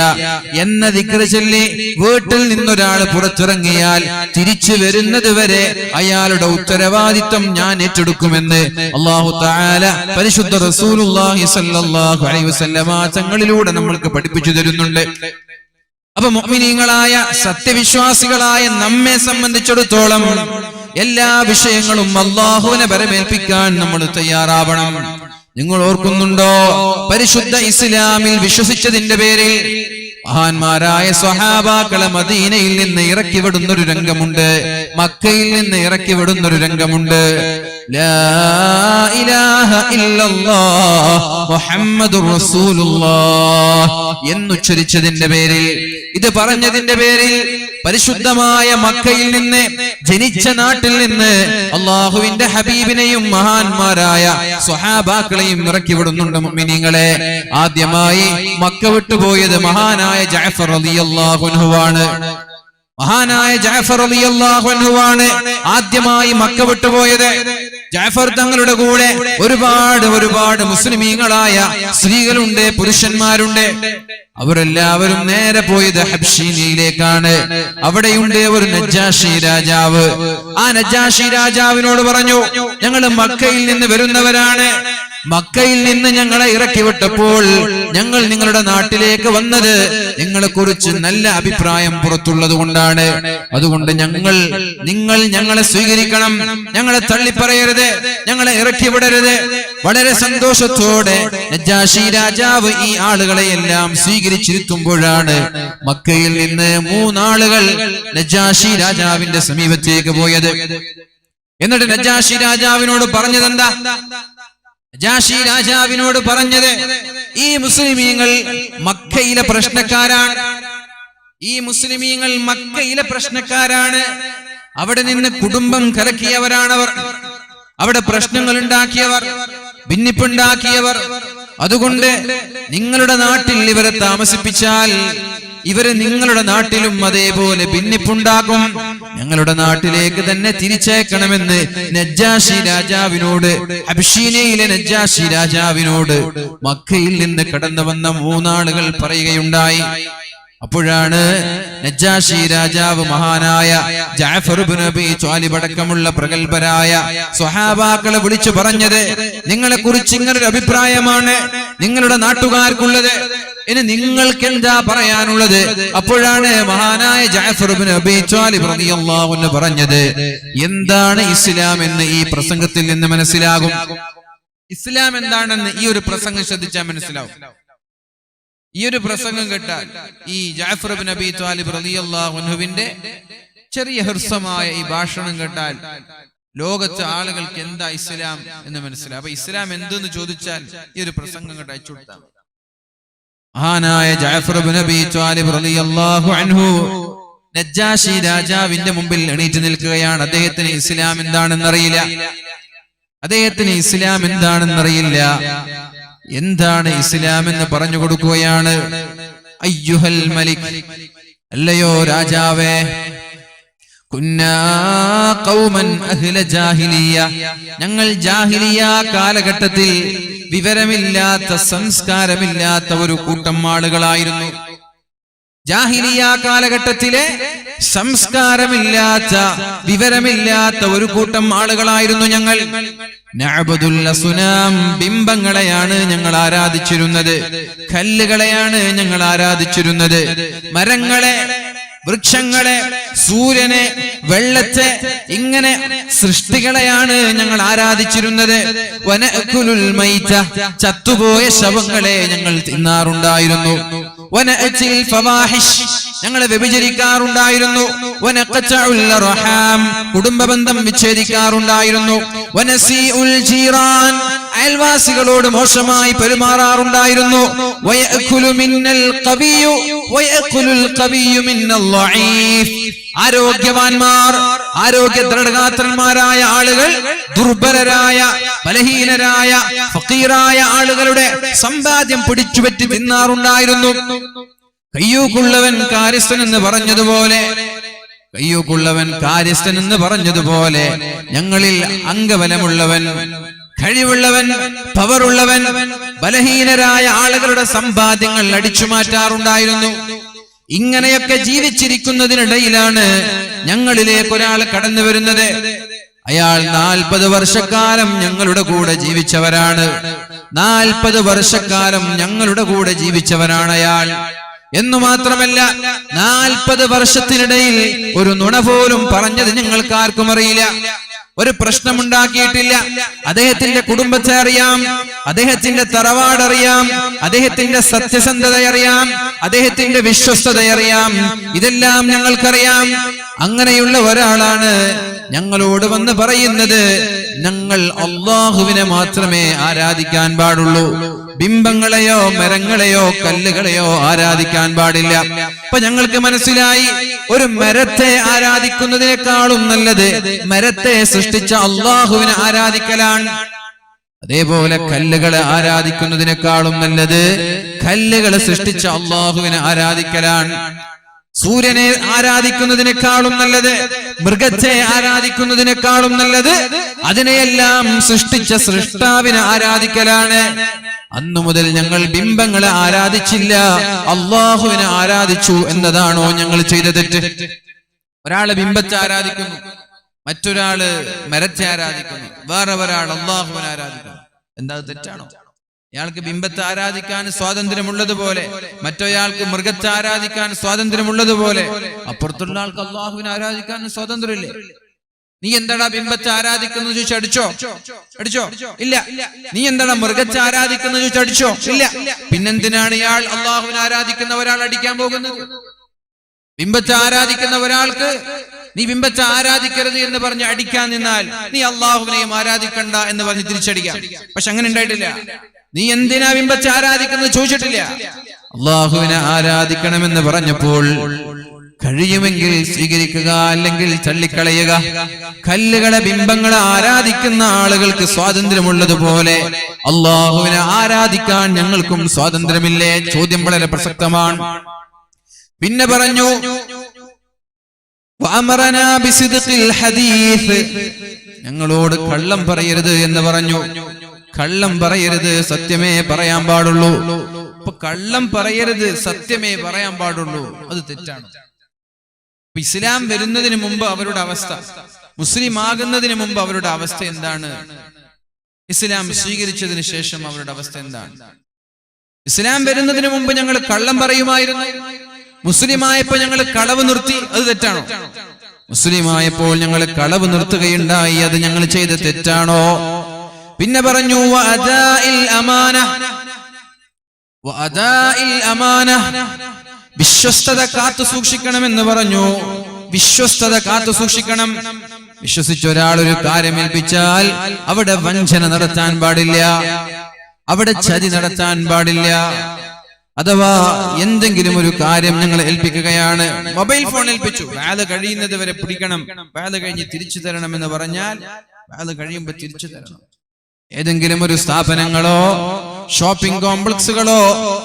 എന്ന ദിക്ർ ചൊല്ലി വീട്ടിൽ നിന്നൊരാൾ പുറത്തിറങ്ങിയാൽ തിരിച്ചു വരുന്നത് വരെ അയാളുടെ ഉത്തരവാദിത്വം ഞാൻ ഏറ്റെടുക്കുമെന്ന് അല്ലാഹു തആല പരിശുദ്ധ റസൂലുള്ളാഹി സ്വല്ലല്ലാഹു അലൈഹി വസല്ലമ തങ്ങളിലൂടെ നമ്മൾക്ക് പഠിപ്പിച്ചു തരുന്നുണ്ട്. അപ്പൊ മുഅ്മിനീങ്ങളായ സത്യവിശ്വാസികളായ നമ്മെ സംബന്ധിച്ചിടത്തോളം എല്ലാ വിഷയങ്ങളും അല്ലാഹുവിനെ ബരമേൽപ്പിക്കാൻ നമ്മൾ തയ്യാറാവണം. നിങ്ങൾ ഓർക്കുന്നുണ്ടോ, പരിശുദ്ധ ഇസ്ലാമിൽ വിശ്വസിച്ചതിന്റെ പേരിൽ മഹാന്മാരായ സ്വഹാബാക്കളെ മദീനയിൽ നിന്ന് ഇറക്കി വിടുന്നൊരു രംഗമുണ്ട്, മക്കയിൽ നിന്ന് ഇറക്കി വിടുന്നൊരു രംഗമുണ്ട്. ലാ ഇലാഹ ഇല്ലല്ലാഹ് മുഹമ്മദുർ റസൂലുള്ളാഹ് എന്നുച്ചരിച്ചതിന്റെ പേരിൽ, ഇത് പറഞ്ഞതിന്റെ പേരിൽ പരിശുദ്ധമായ മക്കയിൽ നിന്ന്, ജനിച്ച നാട്ടിൽ നിന്ന് അള്ളാഹുവിന്റെ ഹബീബിനെയും മഹാന്മാരായ സ്വഹാബാക്കളെയും ഇറക്കി വിടുന്നുണ്ട്. മുഅ്മിനീങ്ങളെ, ആദ്യമായി മക്ക വിട്ടുപോയത് മഹാനായ ജഅഫർ റളിയല്ലാഹു അൻഹുവാണ്. മഹാനായ ജഅഫർ റളിയല്ലാഹു അൻഹുവാണ് ആദ്യമായി മക്ക വിട്ടുപോയത്. ജഅഫർ തങ്ങളുടെ കൂടെ ഒരുപാട് മുസ്ലിമീങ്ങളായ സ്ത്രീകളുണ്ട്, പുരുഷന്മാരുണ്ട്. അവരെല്ലാവരും നേരെ പോയത് ഹബ്ശീനിയിലേക്കാണ്. അവിടെയുണ്ട് ഒരു നജ്ജാശി രാജാവ്. ആ നജ്ജാശി രാജാവിനോട് പറഞ്ഞു, ഞങ്ങൾ മക്കയിൽ നിന്ന് വരുന്നവരാണ്, മക്കയിൽ നിന്ന് ഞങ്ങളെ ഇറക്കി വിട്ടപ്പോൾ ഞങ്ങൾ നിങ്ങളുടെ നാട്ടിലേക്ക് വന്നത് നിങ്ങളെ കുറിച്ച് നല്ല അഭിപ്രായം പുറത്തുള്ളത് കൊണ്ടാണ്. അതുകൊണ്ട് നിങ്ങൾ ഞങ്ങളെ സ്വീകരിക്കണം, ഞങ്ങളെ തള്ളിപ്പറയരുത്, ഞങ്ങളെ ഇറക്കി വിടരുത്. വളരെ സന്തോഷത്തോടെ നജ്ജാശി രാജാവ് ഈ ആളുകളെ എല്ലാം സ്വീകരിച്ചിരുത്തുമ്പോഴാണ് മക്കയിൽ നിന്ന് 3 ആളുകൾ നജ്ജാശി രാജാവിന്റെ സമീപത്തേക്ക് പോയത്. എന്നിട്ട് നജ്ജാശി രാജാവിനോട് പറഞ്ഞതെന്താ? നജ്ജാശി രാജാവിനോട് പറഞ്ഞത്, ഈ മുസ്ലിമീങ്ങൾ മക്കയിലെ പ്രശ്നക്കാരാണ്, ഈ മുസ്ലിമീങ്ങൾ മക്കയിലെ പ്രശ്നക്കാരാണ്. അവിടെ നിന്ന് കുടുംബം കലക്കിയവരാണവർ, അവിടെ പ്രശ്നങ്ങൾ ഉണ്ടാക്കിയവർ, ഭിന്നിപ്പുണ്ടാക്കിയവർ. അതുകൊണ്ട് നിങ്ങളുടെ നാട്ടിൽ ഇവരെ താമസിപ്പിച്ചാൽ ഇവര് നിങ്ങളുടെ നാട്ടിലും അതേപോലെ ഭിന്നിപ്പുണ്ടാക്കും, ഞങ്ങളുടെ നാട്ടിലേക്ക് തന്നെ തിരിച്ചേക്കണമെന്ന് നജ്ജാശി രാജാവിനോട്, ഹബ്ശീനയിലെ നജ്ജാശി രാജാവിനോട് മക്കയിൽ നിന്ന് കടന്നു വന്ന 3 ആളുകൾ പറയുകയുണ്ടായി. അപ്പോഴാണ് നജ്ജാശി രാജാവ് മഹാനായ ജഅഫർ ഇബ്നു അബീ ത്വാലിബ് അടക്കമുള്ള പ്രഗൽഭരായ സ്വഹാബാക്കളെ വിളിച്ചു പറഞ്ഞത്, നിങ്ങളെ കുറിച്ച് ഇങ്ങനൊരു അഭിപ്രായമാണ് നിങ്ങളുടെ നാട്ടുകാർക്കുള്ളത്, ഇനി നിങ്ങൾക്ക് എന്താ പറയാനുള്ളത്? അപ്പോഴാണ് മഹാനായ ജഅഫർ ഇബ്നു അബീ ത്വാലിബ് റളിയല്ലാഹു അൻഹു പറഞ്ഞത്, എന്താണ് ഇസ്ലാം എന്ന് ഈ പ്രസംഗത്തിൽ നിന്ന് മനസ്സിലാകും. ഇസ്ലാം എന്താണെന്ന് ഈ ഒരു പ്രസംഗം ശ്രദ്ധിച്ചാൽ മനസ്സിലാവും. ഈ ഒരു പ്രസംഗം കേട്ടാൽ, ഈ ജഅഫർ ഇബ്നു അബീ ത്വാലിബ് റളിയല്ലാഹു അൻഹുവിന്റെ ചെറിയ ഹൃസ്വമായ ഈ ഭാഷണം കേട്ടാൽ ലോകത്തെ ആളുകൾക്ക് എന്താ ഇസ്ലാം എന്ന് മനസ്സിലാവും. അപ്പൊ ഇസ്ലാം എന്തെന്ന് ചോദിച്ചാൽ ഈ ഒരു പ്രസംഗം കേട്ട് അയച്ചു കൊടുത്താൽ മഹാനായ ജഅഫർ ഇബ്നു അബീ ത്വാലിബ് റളിയല്ലാഹു അൻഹു നജ്ജാശി രാജാവിന്റെ മുമ്പിൽ എണീറ്റ് നിൽക്കുകയാണ്. അദ്ദേഹത്തിന് ഇസ്ലാം എന്താണെന്നറിയില്ല, അദ്ദേഹത്തിന് ഇസ്ലാം എന്താണെന്നറിയില്ല. എന്താണ് ഇസ്ലാം എന്ന് പറഞ്ഞു കൊടുക്കുകയാണ്. അയ്യുഹൽ മലിക്, അല്ലയോ രാജാവേ, കുന്നാ ഖൗമൻ അഹ്ല ജാഹിലിയ, ഞങ്ങൾ ജാഹിലിയ കാലഘട്ടത്തിൽ വിവരമില്ലാത്ത, സംസ്കാരമില്ലാത്ത ഒരു കൂട്ടം ആളുകളായിരുന്നു. ജാഹിലിയ കാലഘട്ടത്തിലെ സംസ്കാരമില്ലാത്ത, വിവരമില്ലാത്ത ഒരു കൂട്ടം ആളുകളായിരുന്നു ഞങ്ങൾ. നഅബുദുൽ അസ്നാം, ബിംബങ്ങളെയാണ് ഞങ്ങൾ ആരാധിച്ചിരുന്നത്, കല്ലുകളെയാണ് ഞങ്ങൾ ആരാധിച്ചിരുന്നത്, മരങ്ങളെ, വൃക്ഷങ്ങളെ, സൂര്യനെ, വെള്ളത്തെ, ഇങ്ങനെ സൃഷ്ടികളെയാണ് ഞങ്ങൾ ആരാധിച്ചിരുന്നത്. വനഅകുലുൽ മൈത, ചത്തുപോയ ശവങ്ങളെ ഞങ്ങൾ തിന്നാറുണ്ടായിരുന്നു. വനഅതിൽ ഫവാഹിഷ്, ഞങ്ങൾ വ്യഭിചരിക്കാറുണ്ടായിരുന്നു. വനഖതഉൽ റഹാം, കുടുംബബന്ധം വിച്ഛേദിക്കാറുണ്ടായിരുന്നു. വനസീഉൽ ജീറാൻ, അയൽവാസികളോട് മോശമായി പെരുമാറാറുണ്ടായിരുന്നു. വയഅകുലു മിന്നൽ ഖവിയ്യു വയഅകുലുൽ ഖവിയ്യു മിന്നൽ ളഈഫ്, ആരോഗ്യവാന്മാർ, ആരോഗ്യ ദൃഢഗാത്രന്മാരായ ആളുകൾ ദുർബലരായ, ബലഹീനരായ, ഫഖീറായ ആളുകളുടെ സമ്പാദ്യം പിടിച്ചുപറ്റി തിന്നാറുണ്ടായിരുന്നു. കയ്യൂക്കുള്ളവൻ കാര്യസ്ഥൻ എന്ന് പറഞ്ഞതുപോലെ, കയ്യൂക്കുള്ളവൻ കാര്യസ്ഥൻ എന്ന് പറഞ്ഞതുപോലെ ഞങ്ങളിൽ അംഗബലമുള്ളവൻ, കഴിവുള്ളവൻ, പവറുള്ളവൻ, ബലഹീനരായ ആളുകളുടെ സമ്പാദ്യങ്ങൾ അടിച്ചു മാറ്റാറുണ്ടായിരുന്നു. ഇങ്ങനെയൊക്കെ ജീവിച്ചിരിക്കുന്നതിനിടയിലാണ് ഞങ്ങളിലേക്ക് ഒരാൾ കടന്നു വരുന്നത്. അയാൾ 40 വർഷക്കാലം ഞങ്ങളുടെ കൂടെ ജീവിച്ചവരാണ്. 40 വർഷക്കാലം ഞങ്ങളുടെ കൂടെ ജീവിച്ചവരാണ് അയാൾ. എന്നു മാത്രമല്ല 40 വർഷത്തിനിടയിൽ ഒരു നുണ പോലും പറഞ്ഞത് ഞങ്ങൾക്ക് ആർക്കും അറിയില്ല. ഒരു പ്രശ്നമുണ്ടാക്കിയിട്ടില്ല. അദ്ദേഹത്തിന്റെ കുടുംബത്തെ അറിയാം, അദ്ദേഹത്തിന്റെ തറവാട് അറിയാം, അദ്ദേഹത്തിന്റെ സത്യസന്ധത അറിയാം, അദ്ദേഹത്തിന്റെ വിശ്വസ്തത അറിയാം. ഇതെല്ലാം ഞങ്ങൾക്കറിയാം. അങ്ങനെയുള്ള ഒരാളാണ് ഞങ്ങളോട് വന്ന് പറയുന്നത് ഞങ്ങൾ അല്ലാഹുവിനെ മാത്രമേ ആരാധിക്കാൻ പാടുള്ളൂ, ബിംബങ്ങളെയോ മരങ്ങളെയോ കല്ലുകളെയോ ആരാധിക്കാൻ പാടില്ല. അപ്പൊ ഞങ്ങൾക്ക് മനസ്സിലായി, ഒരു മരത്തെ ആരാധിക്കുന്നതിനേക്കാളും നല്ലത് മരത്തെ സൃഷ്ടിച്ച അല്ലാഹുവിനെ ആരാധിക്കലാണ്. അതേപോലെ കല്ലുകളെ ആരാധിക്കുന്നതിനേക്കാളും നല്ലത് കല്ലുകളെ സൃഷ്ടിച്ച അല്ലാഹുവിനെ ആരാധിക്കലാണ്. സൂര്യനെ ആരാധിക്കുന്നതിനേക്കാളും നല്ലത്, മൃഗത്തെ ആരാധിക്കുന്നതിനേക്കാളും നല്ലത് അതിനെയെല്ലാം സൃഷ്ടിച്ച സൃഷ്ടാവിനെ ആരാധിക്കലാണ്. അന്നു മുതൽ ഞങ്ങൾ ബിംബങ്ങളെ ആരാധിച്ചില്ല, അള്ളാഹുവിനെ ആരാധിച്ചു എന്നതാണോ ഞങ്ങൾ ചെയ്ത തെറ്റ്? ഒരാള് ബിംബത്തെ ആരാധിക്കുന്നു, മറ്റൊരാള് മരത്തെ ആരാധിക്കുന്നു, വേറെ ഒരാൾ അള്ളാഹുവിനെ ആരാധിക്കുന്നു. എന്താ തെറ്റാണോ? ഇയാൾക്ക് ബിംബത്തെ ആരാധിക്കാൻ സ്വാതന്ത്ര്യമുള്ളതുപോലെ മറ്റൊരാൾക്ക് മൃഗത്തെ ആരാധിക്കാൻ സ്വാതന്ത്ര്യമുള്ളതുപോലെ അപ്പുറത്തുള്ള ആൾക്ക് അള്ളാഹുവിനെ ആരാധിക്കാൻ സ്വാതന്ത്ര്യമില്ലേ? നീ എന്താടാ ബിംബത്തെ ആരാധിക്കുന്നു ചോദിച്ചു അടിച്ചോ? ഇല്ല. നീ എന്താടാ മൃഗത്തെ ആരാധിക്കുന്നു ചോദിച്ചു അടിച്ചോ? ഇല്ല. പിന്നെന്തിനാണ് ഇയാൾ അള്ളാഹുവിനെ ആരാധിക്കുന്ന ഒരാൾ അടിക്കാൻ പോകുന്നത്? ബിംബത്തെ ആരാധിക്കുന്ന ഒരാൾക്ക് നീ ബിംബത്തെ ആരാധിക്കരുത് എന്ന് പറഞ്ഞ് അടിക്കാൻ നിന്നാൽ നീ അള്ളാഹുവിനെയും ആരാധിക്കണ്ട എന്ന് പറഞ്ഞ് തിരിച്ചടിക്കാം. പക്ഷെ അങ്ങനെ ഉണ്ടായിട്ടില്ല. നീ എന്തിനാ ബിംബത്തെ ആരാധിക്കുന്നത് ചോദിച്ചിട്ടില്ല. അള്ളാഹുവിനെ ആരാധിക്കണമെന്ന് പറഞ്ഞപ്പോൾ കഴിയുമെങ്കിൽ സ്വീകരിക്കുക, അല്ലെങ്കിൽ തള്ളിക്കളയുക. കല്ലുകളെ ബിംബങ്ങളെ ആരാധിക്കുന്ന ആളുകൾക്ക് സ്വാതന്ത്ര്യമുള്ളതുപോലെ അള്ളാഹുവിനെ ആരാധിക്കാൻ ഞങ്ങൾക്കും സ്വാതന്ത്ര്യമില്ലേ? ചോദ്യം വളരെ പ്രസക്തമാണ്. പിന്നെ പറഞ്ഞു, ഞങ്ങളോട് കള്ളം പറയരുത് എന്ന് പറഞ്ഞു. കള്ളം പറയരുത്, സത്യമേ പറയാൻ പാടുള്ളൂ. അപ്പൊ കള്ളം പറയരുത്, സത്യമേ പറയാൻ പാടുള്ളൂ, അത് തെറ്റാണ്. ഇസ്ലാം വരുന്നതിന് മുമ്പ് അവരുടെ അവസ്ഥ, മുസ്ലിം ആകുന്നതിന് മുമ്പ് അവരുടെ അവസ്ഥ എന്താണ്? ഇസ്ലാം സ്വീകരിച്ചതിന് ശേഷം അവരുടെ അവസ്ഥ എന്താണ്? ഇസ്ലാം വരുന്നതിന് മുമ്പ് ഞങ്ങൾ കള്ളം പറയുമായിരുന്നു, മുസ്ലിമായപ്പോൾ ഞങ്ങൾ കളവ് നിർത്തി, അത് തെറ്റാണോ? മുസ്ലിമായപ്പോൾ ഞങ്ങൾ കളവ് നിർത്തുകയുണ്ടായി, അത് ഞങ്ങൾ ചെയ്ത തെറ്റാണോ? പിന്നെ പറഞ്ഞു, വിശ്വസ്തത കാത്തു സൂക്ഷിക്കണമെന്ന് പറഞ്ഞു. വിശ്വസ്തത കാത്തു സൂക്ഷിക്കണം. വിശ്വസിച്ച ഒരാൾ ഒരു കാര്യം ഏൽപ്പിച്ചാൽ അവിടെ വഞ്ചന നടത്താൻ പാടില്ല, അവിടെ ചതി നടത്താൻ പാടില്ല. അഥവാ എന്തെങ്കിലും ഒരു കാര്യം ഞങ്ങൾ ഏൽപ്പിക്കുകയാണ്, മൊബൈൽ ഫോൺ ഏൽപ്പിച്ചു, വാത് കഴിയുന്നത് വരെ പിടിക്കണം, വാത് കഴിഞ്ഞ് തിരിച്ചു തരണം എന്ന് പറഞ്ഞാൽ വാത് കഴിയുമ്പോൾ തിരിച്ചു തരണം. ഏതെങ്കിലും ഒരു സ്ഥാപനങ്ങളോ ഷോപ്പിംഗ് കോംപ്ലക്സുകളോ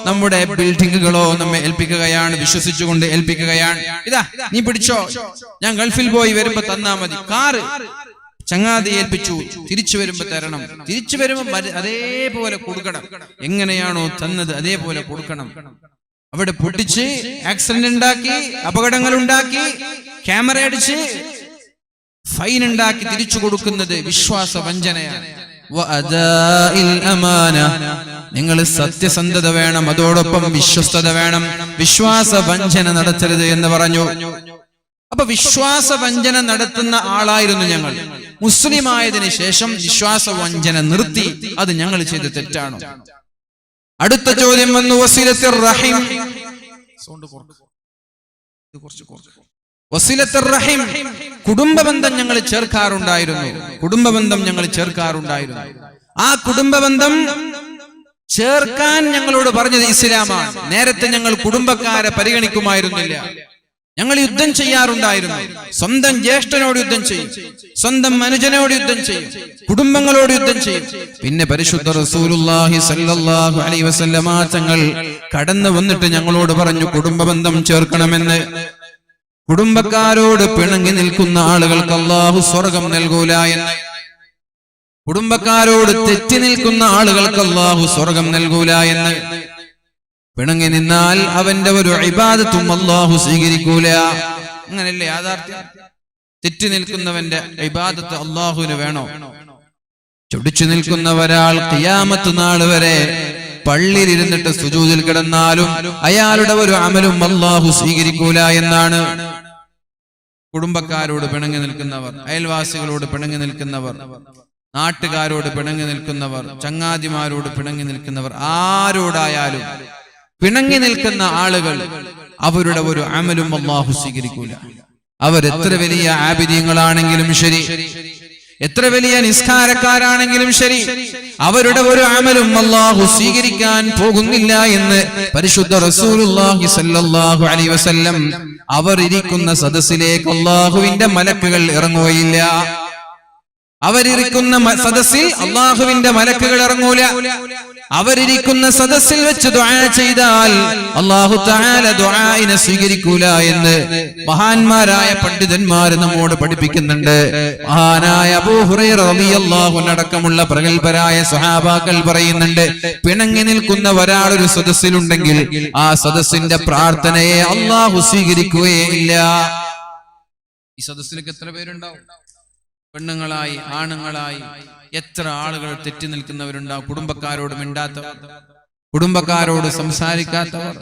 നമ്മുടെ ബിൽഡിങ്ങുകളോ നമ്മെ ഏൽപ്പിക്കുകയാണ്, വിശ്വസിച്ചുകൊണ്ട് ഏൽപ്പിക്കുകയാണ്. ഇതാ നീ പിടിച്ചോ, ഞാൻ ഗൾഫിൽ പോയി വരുമ്പോ തന്നാ മതി. കാറ് ചങ്ങാതി ഏൽപ്പിച്ചു, തിരിച്ചു വരുമ്പോ തരണം. തിരിച്ചു വരുമ്പോ അതേപോലെ കൊടുക്കണം. എങ്ങനെയാണോ തന്നത് അതേപോലെ കൊടുക്കണം. അവിടെ പൊട്ടിച്ച് ആക്സിഡന്റ് ഉണ്ടാക്കി, അപകടങ്ങൾ ഉണ്ടാക്കി, ക്യാമറ അടിച്ച് ഫൈൻ ഉണ്ടാക്കി തിരിച്ചു കൊടുക്കുന്നത് വിശ്വാസ വഞ്ചനയാണ്. നിങ്ങൾ സത്യസന്ധത വേണം, അതോടൊപ്പം വിശ്വസ്തത വേണം, വിശ്വാസ വഞ്ചന നടത്തരുത് എന്ന് പറഞ്ഞു. അപ്പൊ വിശ്വാസ വഞ്ചന നടത്തുന്ന ആളായിരുന്നു ഞങ്ങൾ. മുസ്ലിം ആയതിനു ശേഷം വിശ്വാസ വഞ്ചന നിർത്തി, അത് ഞങ്ങൾ ചെയ്ത തെറ്റാണോ? അടുത്ത ചോദ്യം വന്നു, വസിലത്തുർ റഹീം. വസിലത്തുർ റഹീം, കുടുംബബന്ധം ഞങ്ങൾ ചേർക്കാറുണ്ടായിരുന്നു. കുടുംബബന്ധം ഞങ്ങൾ ചേർക്കാറുണ്ടായിരുന്നു. ആ കുടുംബബന്ധം ചേർക്കാൻ ഞങ്ങളോട് പറഞ്ഞത് ഇസ്ലാമാണ്. നേരത്തെ ഞങ്ങൾ കുടുംബക്കാരെ പരിഗണിക്കുമായിരുന്നില്ല. ഞങ്ങൾ യുദ്ധം ചെയ്യാറുണ്ടായിരുന്നു. സ്വന്തം ജ്യേഷ്ഠനോട് യുദ്ധം ചെയ്യും, സ്വന്തം അനുജനോട് യുദ്ധം ചെയ്യും, കുടുംബങ്ങളോട് യുദ്ധം ചെയ്യും. പിന്നെ പരിശുദ്ധ റസൂലുള്ളാഹി സ്വല്ലല്ലാഹു അലൈഹി വസല്ലമ തങ്ങൾ കടന്നു വന്നിട്ട് ഞങ്ങളോട് പറഞ്ഞു കുടുംബബന്ധം ചേർക്കണമെന്ന്. കുടുംബക്കാരോട് പിണങ്ങി നിൽക്കുന്ന ആളുകൾക്ക് അല്ലാഹു സ്വർഗം നൽകൂല എന്ന്. കുടുംബക്കാരോട് തെറ്റി നിൽക്കുന്ന ആളുകൾക്ക് അല്ലാഹു സ്വർഗം നൽകൂല എന്ന്. പിണങ്ങി നിന്നാൽ അവന്റെ ഒരു ഇബാദത്തും അല്ലാഹു സ്വീകരിക്കൂല. അങ്ങനല്ലേ യാഥാർത്ഥ്യം? തെറ്റി നിൽക്കുന്നവന്റെ ഇബാദത്ത് അല്ലാഹുവിന് വേണോ? ചൊടിച്ചു നിൽക്കുന്ന ഒരാൾ ഖിയാമത്ത് നാൾ വരെ പള്ളിയിൽ ഇരുന്നിട്ട് സുജൂദിൽ കിടന്നാലും അയാളുടെ ഒരു അമലും അല്ലാഹു സ്വീകരിക്കൂല എന്നാണ്. കുടുംബക്കാരോട് പിണങ്ങി നിൽക്കുന്നവർ, അയൽവാസികളോട് പിണങ്ങി നിൽക്കുന്നവർ, നാട്ടുകാരോട് പിണങ്ങി നിൽക്കുന്നവർ, ചങ്ങാതിമാരോട് പിണങ്ങി നിൽക്കുന്നവർ, ആരോടായാലും പിണങ്ങി നിൽക്കുന്ന ആളുകൾ അവരുടെ ഒരു അമലും അല്ലാഹു സ്വീകരിക്കൂല. അവരെത്ര വലിയ ആബിദീങ്ങളാണെങ്കിലും ശരി, എത്ര വലിയ നിസ്കാരക്കാരാണെങ്കിലും ശരി, അവരുടെ ഒരു അമലും അല്ലാഹു സ്വീകരിക്കാൻ പോകുന്നില്ല എന്ന് പരിശുദ്ധ റസൂലുള്ളാഹി സ്വല്ലല്ലാഹു അലൈഹി വസല്ലം. അവർ ഇരിക്കുന്ന സദസ്സിലേക്ക് അല്ലാഹുവിന്റെ മലക്കുകൾ ഇറങ്ങുകയില്ല. അവരിരിക്കുന്ന സദസ്സിൽ അല്ലാഹുവിന്റെ മലക്കുകൾ ഇറങ്ങൂല. അവരിരിക്കുന്ന സദസ്സിൽ വെച്ച് ദുആ ചെയ്താൽ അല്ലാഹു തആല ദുആഇനെ സ്വീകരിക്കൂല എന്ന് മഹാന്മാരായ പണ്ഡിതന്മാർ നമ്മോട് പഠിപ്പിക്കുന്നുണ്ട്. മഹാനായ അബൂ ഹുറൈറ റളിയല്ലാഹു അൻഹു അടക്കമുള്ള പ്രഗൽഭരായ സ്വഹാബാക്കൾ പറയുന്നുണ്ട്, പിണങ്ങി നിൽക്കുന്ന ഒരാൾ ഒരു സദസ്സിലുണ്ടെങ്കിൽ ആ സദസ്സിന്റെ പ്രാർത്ഥനയെ അല്ലാഹു സ്വീകരിക്കുകയില്ല. ഈ സദസ്സിലേക്ക് എത്ര പേരുണ്ടാവും? പെണ്ണുങ്ങളായി ആണുങ്ങളായി എത്ര ആളുകൾ തെറ്റി നിൽക്കുന്നവരുണ്ടാവും. കുടുംബക്കാരോട് മിണ്ടാത്തവർ, കുടുംബക്കാരോട് സംസാരിക്കാത്തവർ,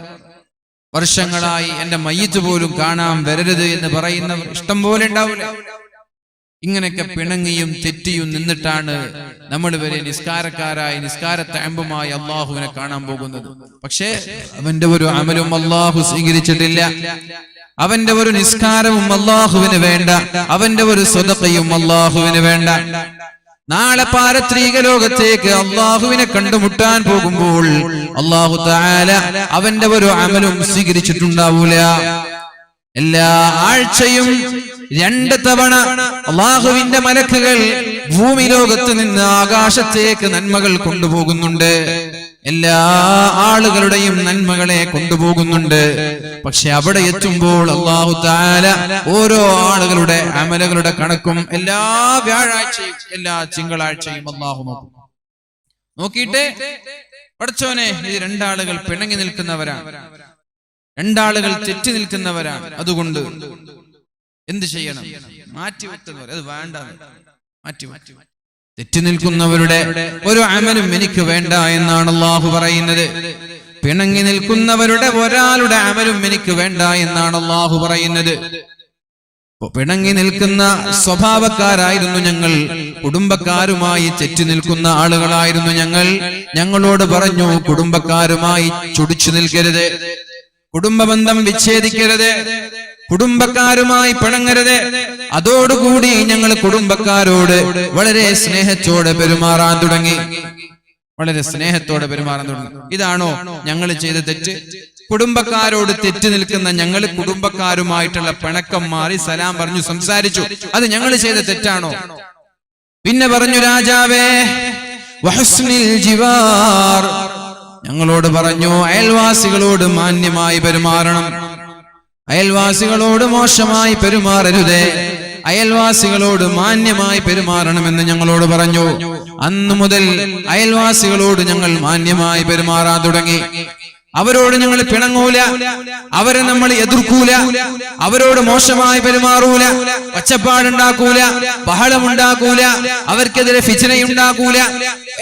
വർഷങ്ങളായി എന്റെ മയ്യിത്ത് പോലും കാണാൻ വരരുത് എന്ന് പറയുന്നവർ ഇഷ്ടം പോലെ ഉണ്ടാവില്ല. ഇങ്ങനെയൊക്കെ പിണങ്ങിയും തെറ്റിയും നിന്നിട്ടാണ് നമ്മൾ വരെ നിസ്കാരക്കാരായി നിസ്കാരത്തഴമ്പുമായി അള്ളാഹുവിനെ കാണാൻ പോകുന്നത്. പക്ഷേ അവന്റെ ഒരു അമലും അള്ളാഹു സ്വീകരിച്ചിട്ടില്ല. അവന്റെ ഒരു നിസ്കാരവും അല്ലാഹുവിന് വേണ്ട. അവന്റെ ഒരു സ്വതഖയും അല്ലാഹുവിന് വേണ്ട. നാളെ പാരത്രിക ലോകത്തേക്ക് അല്ലാഹുവിനെ കണ്ടുമുട്ടാൻ പോകുമ്പോൾ അല്ലാഹു തആല അവന്റെ ഒരു അമലും സ്വീകരിച്ചിട്ടുണ്ടാവൂല. എല്ലാ ആഴ്ചയും 2 തവണ അല്ലാഹുവിന്റെ മലക്കുകൾ ഭൂമി ലോകത്ത് നിന്ന് ആകാശത്തേക്ക് നന്മകൾ കൊണ്ടുപോകുന്നുണ്ട്. എല്ലാ ആളുകളുടെയും നന്മകളെ കൊണ്ടുപോകുന്നുണ്ട്. പക്ഷെ അവിടെ എത്തുമ്പോൾ അല്ലാഹു തആല ഓരോ ആളുകളുടെ അമലുകളുടെ കണക്കും എല്ലാ വ്യാഴാഴ്ചയും എല്ലാ തിങ്കളാഴ്ചയും അല്ലാഹു നോക്കും. നോക്കിയിട്ട് പടച്ചോനെ, ഈ 2 ആളുകൾ പിണങ്ങി നിൽക്കുന്നവരാണ്, 2 ആളുകൾ തെറ്റി നിൽക്കുന്നവരാണ്, അതുകൊണ്ട് എന്ത് ചെയ്യണം? മാറ്റി വെക്കുന്നവർ, അത് വേണ്ട, മാറ്റി. തെറ്റി നിൽക്കുന്നവരുടെ ഒരു അമലും എനിക്ക് വേണ്ട എന്നാണ് അല്ലാഹു പറയുന്നത്. പിണങ്ങി നിൽക്കുന്നവരുടെ ഒരാളുടെ അമലും എനിക്ക് വേണ്ട എന്നാണ് അല്ലാഹു പറയുന്നത്. പിണങ്ങി നിൽക്കുന്ന സ്വഭാവക്കാരായിരുന്നു ഞങ്ങൾ, കുടുംബക്കാരുമായി തെറ്റി നിൽക്കുന്ന ആളുകളായിരുന്നു ഞങ്ങൾ. ഞങ്ങളോട് പറഞ്ഞു, കുടുംബക്കാരുമായി ചൊടിച്ചു നിൽക്കരുത്, കുടുംബബന്ധം വിച്ഛേദിക്കരുത്, കുടുംബക്കാരുമായി പിണങ്ങരുത്. അതോടുകൂടി ഞങ്ങൾ കുടുംബക്കാരോട് വളരെ സ്നേഹത്തോടെ പെരുമാറാൻ തുടങ്ങി, വളരെ സ്നേഹത്തോടെ പെരുമാറാൻ തുടങ്ങി. ഇതാണോ ഞങ്ങൾ ചെയ്ത തെറ്റ്? കുടുംബക്കാരോട് തെറ്റി നിൽക്കുന്ന ഞങ്ങൾ കുടുംബക്കാരുമായിട്ടുള്ള പിണക്കം മാറി സലാം പറഞ്ഞു സംസാരിച്ചു, അത് ഞങ്ങൾ ചെയ്ത തെറ്റാണോ? പിന്നെ പറഞ്ഞു, രാജാവേ വഹസ്നിൽ ജിവാർ, ഞങ്ങളോട് പറഞ്ഞു അയൽവാസികളോട് മാന്യമായി പെരുമാറണം, അയൽവാസികളോട് മോശമായി പെരുമാറരുതേ, അയൽവാസികളോട് മാന്യമായി പെരുമാറണമെന്ന് ഞങ്ങളോട് പറഞ്ഞു. അന്നു മുതൽ അയൽവാസികളോട് ഞങ്ങൾ മാന്യമായി പെരുമാറാൻ തുടങ്ങി. അവരോട് ഞങ്ങൾ പിണങ്ങൂല, അവരെ നമ്മൾ എതിർക്കൂല, അവരോട് മോശമായി പെരുമാറൂല, ഒച്ചപ്പാടുണ്ടാക്കൂല, ബഹളമുണ്ടാക്കൂല, അവർക്കെതിരെ ഫിത്നയുണ്ടാക്കൂല,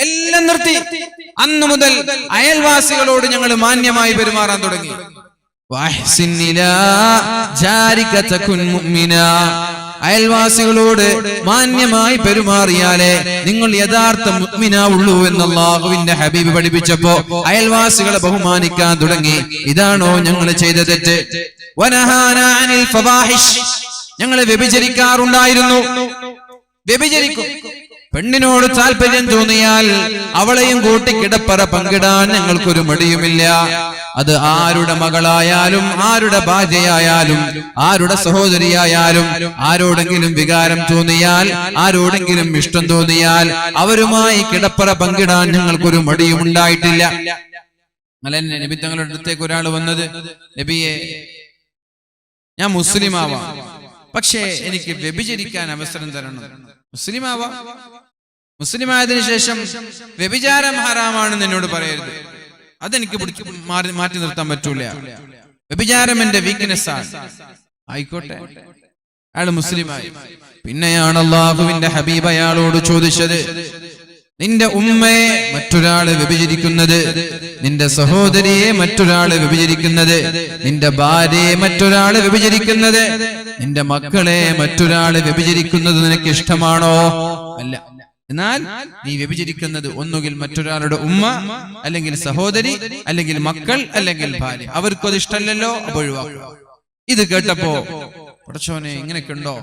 എല്ലാം നിർത്തി. അന്നു മുതൽ അയൽവാസികളോട് ഞങ്ങൾ മാന്യമായി പെരുമാറാൻ തുടങ്ങി. അയൽവാസികളോട് മാന്യമായി പെരുമാറിയാലേ നിങ്ങൾ യഥാർത്ഥ മുഅ്മിനാവുള്ളൂ എന്ന് അല്ലാഹുവിന്റെ ഹബീബ് പഠിപ്പിച്ചപ്പോ അയൽവാസികളെ ബഹുമാനിക്കാൻ തുടങ്ങി. ഇതാണോ ഞങ്ങൾ ചെയ്ത തെറ്റ്? വനഹാനാ അനിൽ ഫവാഹിഷ്, ഞങ്ങൾ വ്യഭിചരിക്കാറുണ്ടായിരുന്നു, വ്യഭിചരിക്കും. പെണ്ണിനോട് താല്പര്യം തോന്നിയാൽ അവളെയും കൂട്ടി കിടപ്പറ പങ്കിടാൻ ഞങ്ങൾക്കൊരു മടിയുമില്ല. അത് ആരുടെ മകളായാലും ആരുടെ ഭാര്യയായാലും ആരുടെ സഹോദരിയായാലും ആരോടെങ്കിലും വികാരം തോന്നിയാൽ ആരോടെങ്കിലും ഇഷ്ടം തോന്നിയാൽ അവരുമായി കിടപ്പറ പങ്കിടാൻ ഞങ്ങൾക്കൊരു മടിയും ഉണ്ടായിട്ടില്ല. നബി തങ്ങളുടെ അടുത്തേക്ക് ഒരാൾ വന്നത്, നബിയെ, ഞാൻ മുസ്ലിം ആവാം, പക്ഷേ എനിക്ക് വ്യഭിചരിക്കാൻ അവസരം തരണം. മുസ്ലിം ആവാം, മുസ്ലിം ആയതിനു ശേഷം വ്യഭിചാരം ഹറാമാണെന്ന് എന്നോട് പറയരുത്, അതെനിക്ക് മാറ്റി നിർത്താൻ പറ്റൂല, വ്യഭിചാരം എന്റെ വീക്ക്നെസ് ആണ്. ആയിക്കോട്ടെ, അയാൾ മുസ്ലിമായി. പിന്നെയാണ് അല്ലാഹുവിന്റെ ഹബീബ് അയാളോട് ചോദിച്ചത്, നിന്റെ ഉമ്മയെ മറ്റൊരാള് വ്യഭിചരിക്കുന്നത്, നിന്റെ സഹോദരിയെ മറ്റൊരാള് വ്യഭിചരിക്കുന്നത്, നിന്റെ ഭാര്യയെ മറ്റൊരാള് വ്യഭിചരിക്കുന്നത്, നിന്റെ മക്കളെ മറ്റൊരാള് വ്യഭിചരിക്കുന്നത് നിനക്ക് ഇഷ്ടമാണോ? അല്ല. എന്നാൽ നീ വ്യഭിചരിക്കുന്നത് ഒന്നുകിൽ മറ്റൊരാളുടെ ഉമ്മ, അല്ലെങ്കിൽ സഹോദരി, അല്ലെങ്കിൽ മക്കൾ, അല്ലെങ്കിൽ ഭാര്യ. അവർക്കും അത് ഇഷ്ടമല്ലല്ലോ, അപ്പൊ ഒഴിവാക്കുക. ഇത് കേട്ടപ്പോ പടച്ചോനെ ഇങ്ങനെയൊക്കെയുണ്ടോ,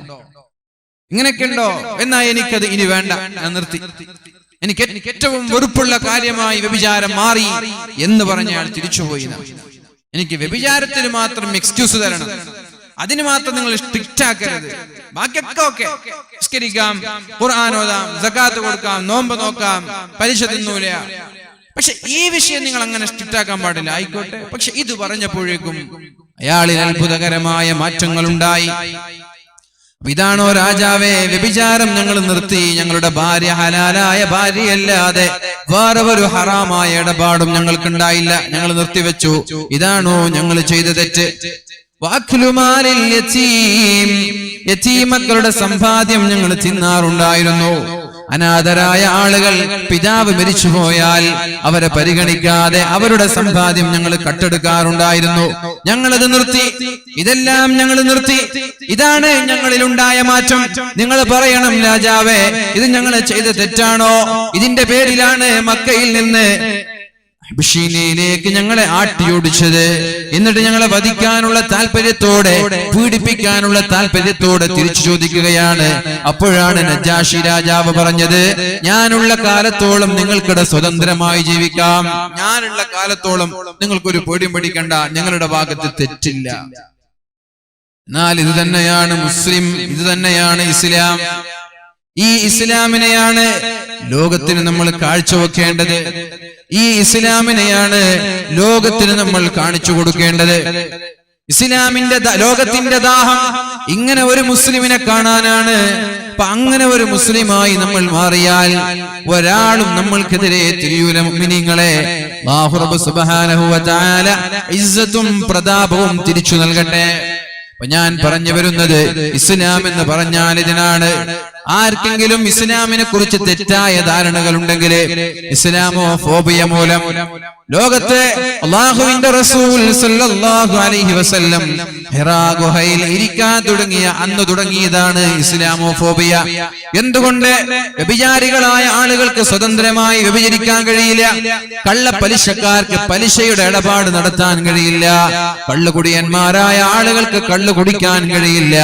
ഇങ്ങനെയൊക്കെയുണ്ടോ, എന്നാ എനിക്കത് ഇനി വേണ്ട, ഞാൻ നിർത്തി. എനിക്ക് ഏറ്റവും വെറുപ്പുള്ള കാര്യമായി വ്യഭിചാരം മാറി എന്ന് പറഞ്ഞയാൾ തിരിച്ചുപോയി. എനിക്ക് വ്യഭിചാരത്തിന് മാത്രം എക്സ്ക്യൂസ് തരണം, അതിന് മാത്രം നിങ്ങൾ സ്ട്രിക്റ്റ് ആക്കരുത്. ബാക്കിയൊക്കെ ഓക്കെ, നിസ്കരിക്കാം, ഖുർആൻ ഓതാം, സകാത്ത് കൊടുക്കാം, നോമ്പ് നോക്കാം, പലിശ തിന്നൂല, പക്ഷെ ഈ വിഷയം നിങ്ങൾ അങ്ങനെ സ്ട്രിക്റ്റ് ആക്കാൻ പാടില്ല. ആയിക്കോട്ടെ. പക്ഷെ ഇത് പറഞ്ഞപ്പോഴേക്കും അയാളിൽ അത്ഭുതകരമായ മാറ്റങ്ങൾ ഉണ്ടായി. ഇതാണോ രാജാവേ, വ്യഭിചാരം ഞങ്ങൾ നിർത്തി, ഞങ്ങളുടെ ഭാര്യ ഹലാലായ ഭാര്യയല്ലാതെ വേറെ ഒരു ഹറാമായ ഇടപാടും ഞങ്ങൾക്കുണ്ടായില്ല, ഞങ്ങൾ നിർത്തിവെച്ചു. ഇതാണോ ഞങ്ങൾ ചെയ്ത തെറ്റ്? വാഖ്ലുമാലിൽ യതീം, യതീമക്കളുടെ സമ്പാദ്യം ഞങ്ങൾ തിന്നാറുണ്ടായിരുന്നു. അനാഥരായ ആളുകൾ പിതാവ് മരിച്ചുപോയാൽ അവരെ പരിഗണിക്കാതെ അവരുടെ സമ്പാദ്യം ഞങ്ങൾ കട്ടെടുക്കാറുണ്ടായിരുന്നു. ഞങ്ങളത് നിർത്തി. ഇതെല്ലാം ഞങ്ങൾ നിർത്തി. ഇതാണ് ഞങ്ങളിലുണ്ടായ മാറ്റം. നിങ്ങൾ പറയണം രാജാവേ, ഇത് ഞങ്ങൾ ചെയ്ത തെറ്റാണോ? ഇതിന്റെ പേരിലാണ് മക്കയിൽ നിന്ന് ഹബശീനയിലേക്ക് ഞങ്ങളെ ആട്ടിയോടിച്ചത്. എന്നിട്ട് ഞങ്ങളെ വധിക്കാനുള്ള താല്പര്യത്തോടെ, പീഡിപ്പിക്കാനുള്ള താല്പര്യത്തോടെ തിരിച്ചു ചോദിക്കുകയാണ്. അപ്പോഴാണ് നജാഷി രാജാവ് പറഞ്ഞത്, ഞാനുള്ള കാലത്തോളം നിങ്ങൾക്കിടെ സ്വതന്ത്രമായി ജീവിക്കാം, ഞാനുള്ള കാലത്തോളം നിങ്ങൾക്കൊരു പേടിയും പേടിക്കണ്ട, ഞങ്ങളുടെ ഭാഗത്ത് തെറ്റില്ല. എന്നാൽ ഇത് തന്നെയാണ് മുസ്ലിം, ഇത് തന്നെയാണ് ഇസ്ലാം. ഈ ഇസ്ലാമിനെയാണ് ലോകത്തിന് നമ്മൾ കാഴ്ചവെക്കേണ്ടത്. ഈ ഇസ്ലാമിനെയാണ് ലോകത്തിന് നമ്മൾ കാണിച്ചു കൊടുക്കേണ്ടത്. ഇസ്ലാമിന്റെ ലോകത്തിന്റെ ദാഹം ഇങ്ങനെ ഒരു മുസ്ലിമിനെ കാണാനാണ്. അപ്പൊ അങ്ങനെ ഒരു മുസ്ലിമായി നമ്മൾ മാറിയാൽ ഒരാളും നമ്മൾക്കെതിരെ തിരിയൂല. മുഅ്മിനീങ്ങളെ, അല്ലാഹു റബ്ബ് സുബ്ഹാനഹു വ തആല ഇസ്സത്തും പ്രതാപവും തിരിച്ചു നൽകട്ടെ. അപ്പൊ ഞാൻ പറഞ്ഞു വരുന്നത്, ഇസ്ലാം എന്ന് പറഞ്ഞാൽ ഇതിനാണ്. ആർക്കെങ്കിലും ഇസ്ലാമിനെ കുറിച്ച് തെറ്റായ ധാരണകൾ ഉണ്ടെങ്കിൽ, ഇസ്ലാമോ ഫോബിയ മൂലം ലോകത്തെ അല്ലാഹുവിന്റെ റസൂൽ സല്ലല്ലാഹു അലൈഹി വസല്ലം ഹിറാ ഗുഹയിൽ ഇരിക്കാൻ തുടങ്ങിയ അന്ന് തുടങ്ങിയതാണ് ഇസ്ലാമോഫോബിയ. എന്തുകൊണ്ട്? വ്യഭിചാരികളായ ആളുകൾക്ക് സ്വതന്ത്രമായി വ്യഭിചരിക്കാൻ കഴിയില്ല, കള്ളപ്പലിശക്കാർക്ക് പലിശയുടെ ഇടപാട് നടത്താൻ കഴിയില്ല, കള്ളുകുടിയന്മാരായ ആളുകൾക്ക് കള്ളു കുടിക്കാൻ കഴിയില്ല.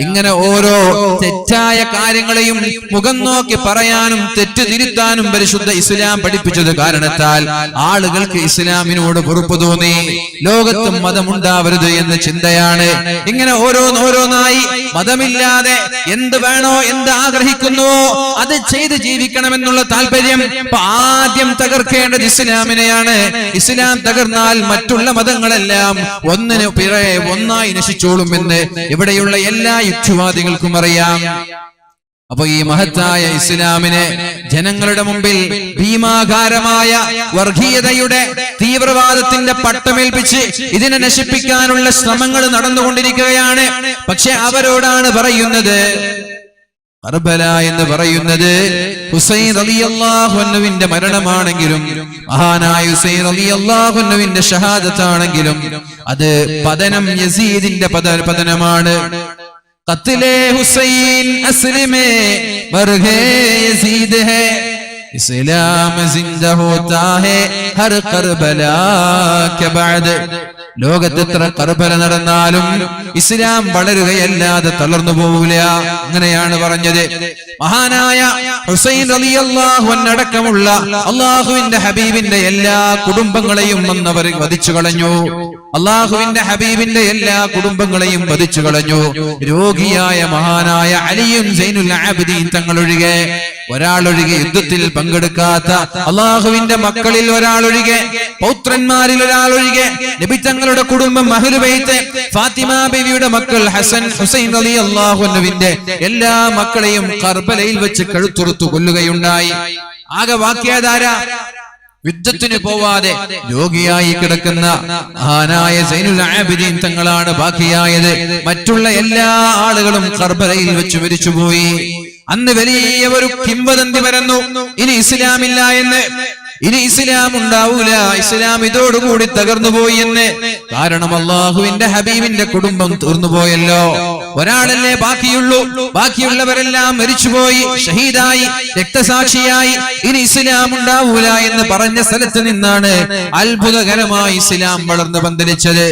ഇങ്ങനെ ഓരോ തെറ്റായ കാര്യങ്ങളെയും മുഖം നോക്കി പറയാനും തെറ്റ് തിരുത്താനും പരിശുദ്ധ ഇസ്ലാം പഠിപ്പിച്ചത് കാരണത്താൽ ആളുകൾക്ക് ഇസ്ലാമിനോട് വെറുപ്പ് തോന്നി. ലോകത്തും മതമുണ്ടാവരുത് എന്ന ചിന്തയാണ്. ഇങ്ങനെ ഓരോന്നായി മതമില്ലാതെ എന്ത് വേണോ, എന്ത് ആഗ്രഹിക്കുന്നുവോ അത് ചെയ്ത് ജീവിക്കണമെന്നുള്ള താല്പര്യം. ആദ്യം തകർക്കേണ്ടത് ഇസ്ലാമിനെയാണ്. ഇസ്ലാം തകർന്നാൽ മറ്റുള്ള മതങ്ങളെല്ലാം ഒന്നിന് പിറകെ ഒന്നായി നശിച്ചോളും എന്ന് ഇവിടെയുള്ള എല്ലാ യുക്തിവാദികൾക്കും അറിയാം. അപ്പൊ ഈ മഹത്തായ ഇസ്ലാമിനെ ജനങ്ങളുടെ മുമ്പിൽ ഭീമാകാരമായ വർഗീയതയുടെ തീവ്രവാദത്തിന്റെ പട്ടമേൽപ്പിച്ച് ഇതിനെ നശിപ്പിക്കാനുള്ള ശ്രമങ്ങൾ നടന്നുകൊണ്ടിരിക്കുകയാണ്. പക്ഷെ അവരോടാണ് പറയുന്നത്, കർബല എന്ന് പറയുന്നത് ഹുസൈൻ റളിയല്ലാഹു അൻഹുവിന്റെ മരണമാണെങ്കിലും, മഹാനായ ഹുസൈൻ റളിയല്ലാഹു അൻഹുവിന്റെ ഷഹാദത്താണെങ്കിലും അത് പതനം യസീദിന്റെ പതനമാണ്. ഖത്ലേ ഹുസൈൻ അസ്ലിമേ മർഹേ യസീദ് ഹേ, ഇസ്ലാം സിന്ദ ഹോതാ ഹേ ഹർ കർബലാ കെ ബാദ്. ലോകത്ത് എത്ര കർബല നടന്നാലും ഇസ്ലാം വളരുകയല്ലാതെ തളർന്നു പോവില്ല. അങ്ങനെയാണ് പറഞ്ഞത്. മഹാനായ ഹുസൈൻ റളിയല്ലാഹു അൻഹു അടക്കമുള്ള അല്ലാഹുവിന്റെ ഹബീബിന്റെ എല്ലാ കുടുംബങ്ങളെയും അവർ വധിച്ചു കളഞ്ഞു. അല്ലാഹുവിന്റെ ഹബീബിന്റെ എല്ലാ കുടുംബങ്ങളെയും വധിച്ചു കളഞ്ഞു. രോഗിയായ മഹാനായ അലിയും സൈനുൽ ആബിദീൻ തങ്ങളൊഴികെ, ഒരാളൊഴികെ യുദ്ധത്തിൽ പങ്കെടുക്കാത്ത അല്ലാഹുവിന്റെ മക്കളിൽ ഒരാളൊഴികെ, പൗത്രന്മാരിൽ ഒരാളൊഴികെ, നബി തങ്ങളുടെ കുടുംബം അഹ്ലു ബൈത്ത്, ഫാത്തിമ ബീവിയുടെ മക്കൾ ഹസൻ ഹുസൈൻ റളിയല്ലാഹു അൻഹുവിന്റെ എല്ലാ മക്കളെയും കർബലയിൽ വെച്ച് കഴുത്തുറുത്തു കൊല്ലുകയുണ്ടായി. ആകെ വാക്കിയാധാര യുദ്ധത്തിന് പോവാതെ രോഗിയായി കിടക്കുന്ന മഹാനായ സൈനുൽ ആബിദീൻ തങ്ങളാണ് ബാക്കിയായത്. മറ്റുള്ള എല്ലാ ആളുകളും കർബലയിൽ വെച്ച് മരിച്ചുപോയി. അന്ന് വലിയ ഒരു കിംവദന്തി പരന്നു, ഇനി ഇസ്ലാമില്ല എന്ന്, ഇനി ഇസ്ലാം ഉണ്ടാവൂല, ഇസ്ലാം ഇതോടുകൂടി തകർന്നുപോയി എന്ന്. കാരണം അള്ളാഹുവിന്റെ ഹബീബിന്റെ കുടുംബം തീർന്നുപോയല്ലോ. ഒരാളല്ലേ ബാക്കിയുള്ളൂ, ബാക്കിയുള്ളവരെല്ലാം മരിച്ചുപോയി, ഷഹീദായി, രക്തസാക്ഷിയായി. ഇനി ഇസ്ലാം ഉണ്ടാവൂല എന്ന് പറഞ്ഞ സ്ഥലത്ത് നിന്നാണ് അത്ഭുതകരമായി ഇസ്ലാം വളർന്നു പന്തലിച്ചത്.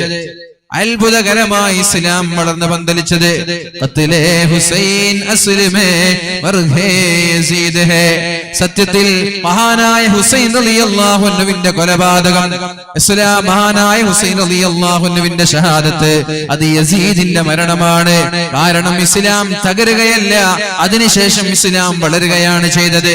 അത്ഭുതകരമായി ഇസ്ലാം വളർന്നു പന്തലിച്ചത്. ഖത്ലേ ഹുസൈൻ അസ്ലമേ മർഹേ യസീദ് ഹേ. സത്യത്തിൽ മഹാനായ ഹുസൈൻ റളിയല്ലാഹു അൻഹുവിന്റെ കൊലപാതകം, ഇസ്ലാം മഹാനായ ഹുസൈൻ റളിയല്ലാഹു അൻഹുവിന്റെ ഷഹാദത്ത്, അത് യസീദിന്റെ മരണമാണ്. കാരണം ഇസ്ലാം തകരുകയല്ല, അതിനുശേഷം ഇസ്ലാം വളരുകയാണ് ചെയ്തത്.